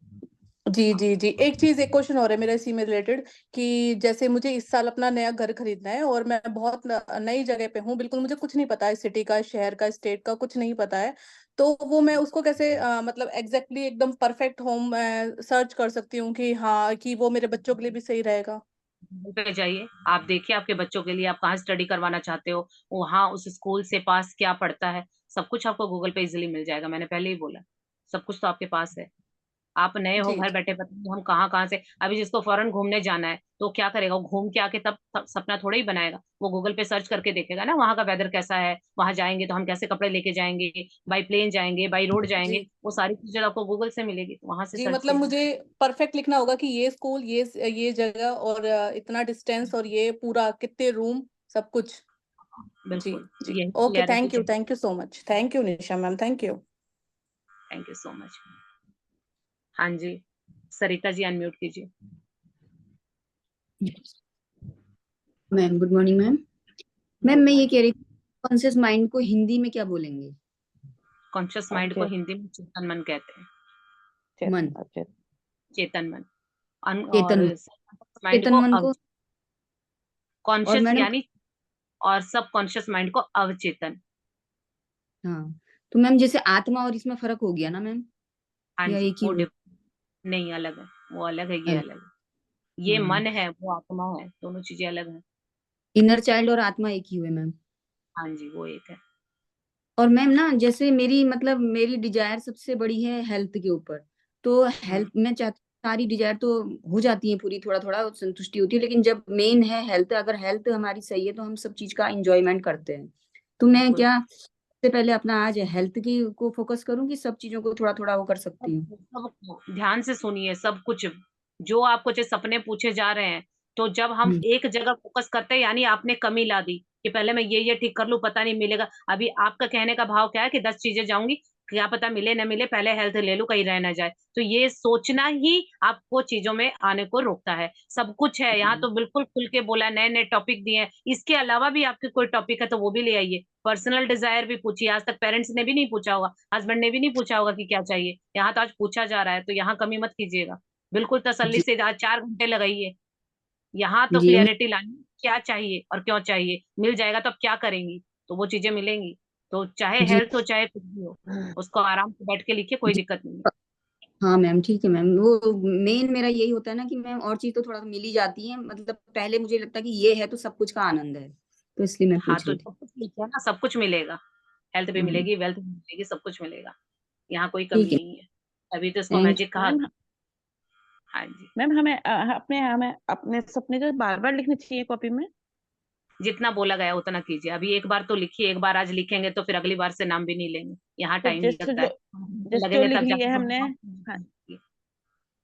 जी जी जी। एक चीज, एक क्वेश्चन और है मेरा इसी में रिलेटेड, कि जैसे मुझे इस साल अपना नया घर खरीदना है, और मैं बहुत नई जगह पे हूँ, बिल्कुल मुझे कुछ नहीं पता है, सिटी का, शहर का, स्टेट का कुछ नहीं पता है। तो वो मैं उसको कैसे मतलब एग्जैक्टली एकदम परफेक्ट होम सर्च कर सकती हूँ कि हाँ, कि वो मेरे बच्चों के लिए भी सही रहेगा। गूगल पे जाइए, आप देखिए आपके बच्चों के लिए आप कहाँ स्टडी करवाना चाहते हो, वहाँ उस स्कूल से पास क्या पड़ता है। सब कुछ आपको गूगल पे इजीली मिल जाएगा, मैंने पहले ही बोला। सब कुछ तो आपके पास है। आप नए हो, जी घर बैठे पता नहीं हम कहाँ कहाँ से। अभी जिसको फॉरेन घूमने जाना है तो क्या करेगा, वो घूम के आके तब सपना थोड़ा ही बनाएगा। वो गूगल पे सर्च करके देखेगा ना वहाँ का वेदर कैसा है, वहां जाएंगे तो हम कैसे कपड़े लेके जाएंगे, बाई प्लेन जाएंगे, बाई रोड जाएंगे, जी वो सारी चीजें आपको गूगल से मिलेगी, तो वहां से जी। सर्च मतलब कीजिए। मुझे परफेक्ट लिखना होगा कि ये स्कूल, ये जगह, और इतना डिस्टेंस, और ये पूरा कितने रूम, सब कुछ। जी बिल्कुल जी। यही ओके, क्लियरिटी चाहिए। Thank you so much, thank you Nisha ma'am, thank you. Thank you so much. हाँ जी, सरिता जी अनम्यूट कीजिए। Ma'am good morning ma'am. Ma'am good मैं ये मॉर्निंग। कह रही थी, कॉन्शियस माइंड को हिंदी में क्या बोलेंगे? कॉन्शियस माइंड को अचेत हिंदी में चेतन मन कहते हैं। मन। अचेत। चेतन मन। चेतन मन। और माइंड चेतन को मन को। और कॉन्शियस मैडम। यानी, और सब कॉन्शियस माइंड को अवचेतन। हाँ, तो मैम जैसे आत्मा और इसमें फर्क हो गया ना मैम, हाँ या जी, एक ही वो हुआ? नहीं अलग है, वो अलग है, ये अलग। अलग है। ये हाँ, मन है, वो आत्मा है, दोनों चीजें अलग हैं। इनर चाइल्ड और आत्मा एक ही हुए मैम। हाँ जी, वो एक है। और मैम ना, जैसे मेरी मतलब मेरी डिजायर सबसे बड़ी है हेल्थ के ऊपर। तो हम्म, हेल्थ मैं चाहती, सारी डिजायर तो हो जाती है पूरी, थोड़ा थोड़ा संतुष्टि होती है, लेकिन जब मेन है हेल्थ, अगर हेल्थ हमारी सही है तो हम सब चीज का इंजॉयमेंट करते हैं। तो मैं बिल्कुल। क्या सबसे पहले अपना आज हेल्थ की को फोकस करूं, कि सब चीजों को थोड़ा थोड़ा वो कर सकती हूँ? सब ध्यान से सुनिए, सब कुछ जो आपको जो सपने पूछे जा रहे हैं, तो जब हम हम्म। एक जगह फोकस करते हैं यानी आपने कमी ला दी कि पहले मैं ये ठीक कर लूं, पता नहीं मिलेगा। अभी आपका कहने का भाव क्या है कि 10 चीजें जाऊंगी, क्या पता मिले ना मिले, पहले हेल्थ ले लूं कहीं रह ना जाए। तो ये सोचना ही आपको चीजों में आने को रोकता है। सब कुछ है यहाँ तो, बिल्कुल खुल के बोला, नए नए टॉपिक दिए हैं। इसके अलावा भी आपके कोई टॉपिक है तो वो भी ले आइए। पर्सनल डिजायर भी पूछिए, आज तक पेरेंट्स ने भी नहीं पूछा होगा, हस्बैंड ने भी नहीं पूछा होगा कि क्या चाहिए, यहाँ तो आज पूछा जा रहा है, तो यहाँ कमी मत कीजिएगा। बिल्कुल तसल्ली जी से आज 4 घंटे लगाइए, यहाँ तो जी क्लियरिटी लानी, क्या चाहिए और क्यों चाहिए। मिल जाएगा तो अब क्या करेंगी, तो वो चीजें मिलेंगी। तो चाहे जी हेल्थ हो चाहे कुछ भी हो, उसको आराम से बैठ के लिखिए, कोई जी। दिक्कत नहीं है। हाँ मैम, ठीक है मैम। वो मेन मेरा यही होता है ना कि मैम और चीज तो थोड़ा मिल ही जाती है, मतलब पहले मुझे लगता है कि ये है तो सब कुछ का आनंद है, तो इसलिए मैं हाँ पूछ तो रही थी। सब कुछ लिखिए ना, सब कुछ मिलेगा। हेल्थ भी हम्म, मिलेगी, वेल्थ भी मिलेगी, सब कुछ मिलेगा। यहाँ कोई कमी ठीक है। नहीं है। अभी तो इसको थैंक मैजिक कहा। मैम हाँ जी। मैम हमें हमें अपने सपने जो बार बार लिखने चाहिए कॉपी में। जितना बोला गया उतना कीजिए। अभी एक बार तो लिखिए, एक बार आज लिखेंगे तो फिर अगली बार से नाम भी नहीं लेंगे। यहाँ तो टाइम जैसे लगता जो है, जैसे जो लगेंगे लिख तब लिए जाके हमने, हाँ, दोबारा। नहीं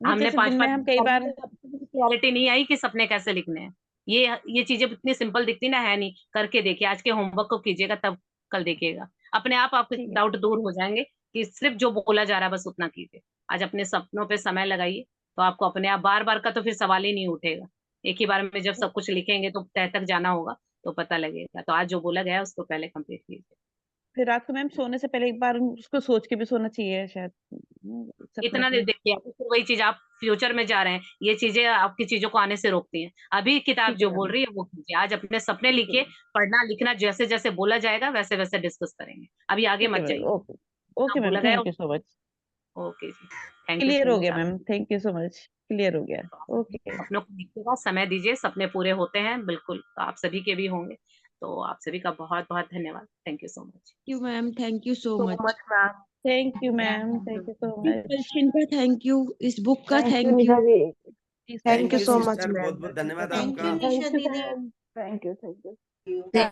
हमने जैसे पांच दिन में पांच हम कई बार, क्लैरिटी नहीं आई कि सपने कैसे लिखने हैं। ये चीजें इतनी सिंपल दिखती ना, है नहीं। करके देखिए, आज के होमवर्क को कीजिएगा, तब कल देखिएगा अपने आप आपके ठीक है। डाउट दूर हो जाएंगे कि सिर्फ जो बोला जा रहा है बस उतना कीजिए। आज अपने सपनों पे समय लगाइए, तो आपको अपने आप बार बार का तो फिर सवाल ही नहीं उठेगा। एक ही बार में जब सब कुछ लिखेंगे तो तह तक जाना होगा, तो पता लगेगा। तो आज जो बोला गया है उसको पहले कंप्लीट कीजिए। फिर रात को मैम सोने से पहले एक बार उसको सोच के भी सोना चाहिए शायद, सपने इतना दे को। देखिए, आपको फिर वही चीज, आप फ्यूचर में जा रहे हैं, ये चीजें आपकी चीजों को आने से रोकती हैं। अभी किताब ठीक है जो बोल मैम। रही है वो कीजिए, आज अपने सपने ठीक है लिखिए। मैम। पढ़ना लिखना जैसे जैसे बोला जाएगा वैसे वैसे डिस्कस करेंगे, अभी आगे ठीक है मत मैम। जाइए। ओके। जितना ओके मैम, बोला गया। Thank you so much. Okay जी। थैंक यू क्लियर सो हो मच गया आप। Ma'am, thank you so much. Clear हो गया। ओके, अपनों को देखिएगा, समय दीजिए, सपने पूरे होते हैं बिल्कुल, तो आप सभी के भी होंगे। तो आप सभी का बहुत बहुत धन्यवाद। Thank you so much. Thank you ma'am, thank you so so much. Much ma'am. Thank you ma'am, thank you so इस मच। क्वेश्चन का थैंक यू, इस बुक का thank you thank Nisha you. जी, thank you you so much sister, ma'am. बहुत बहुत धन्यवाद thank you आपका। निशा दीदी। Thank you. you.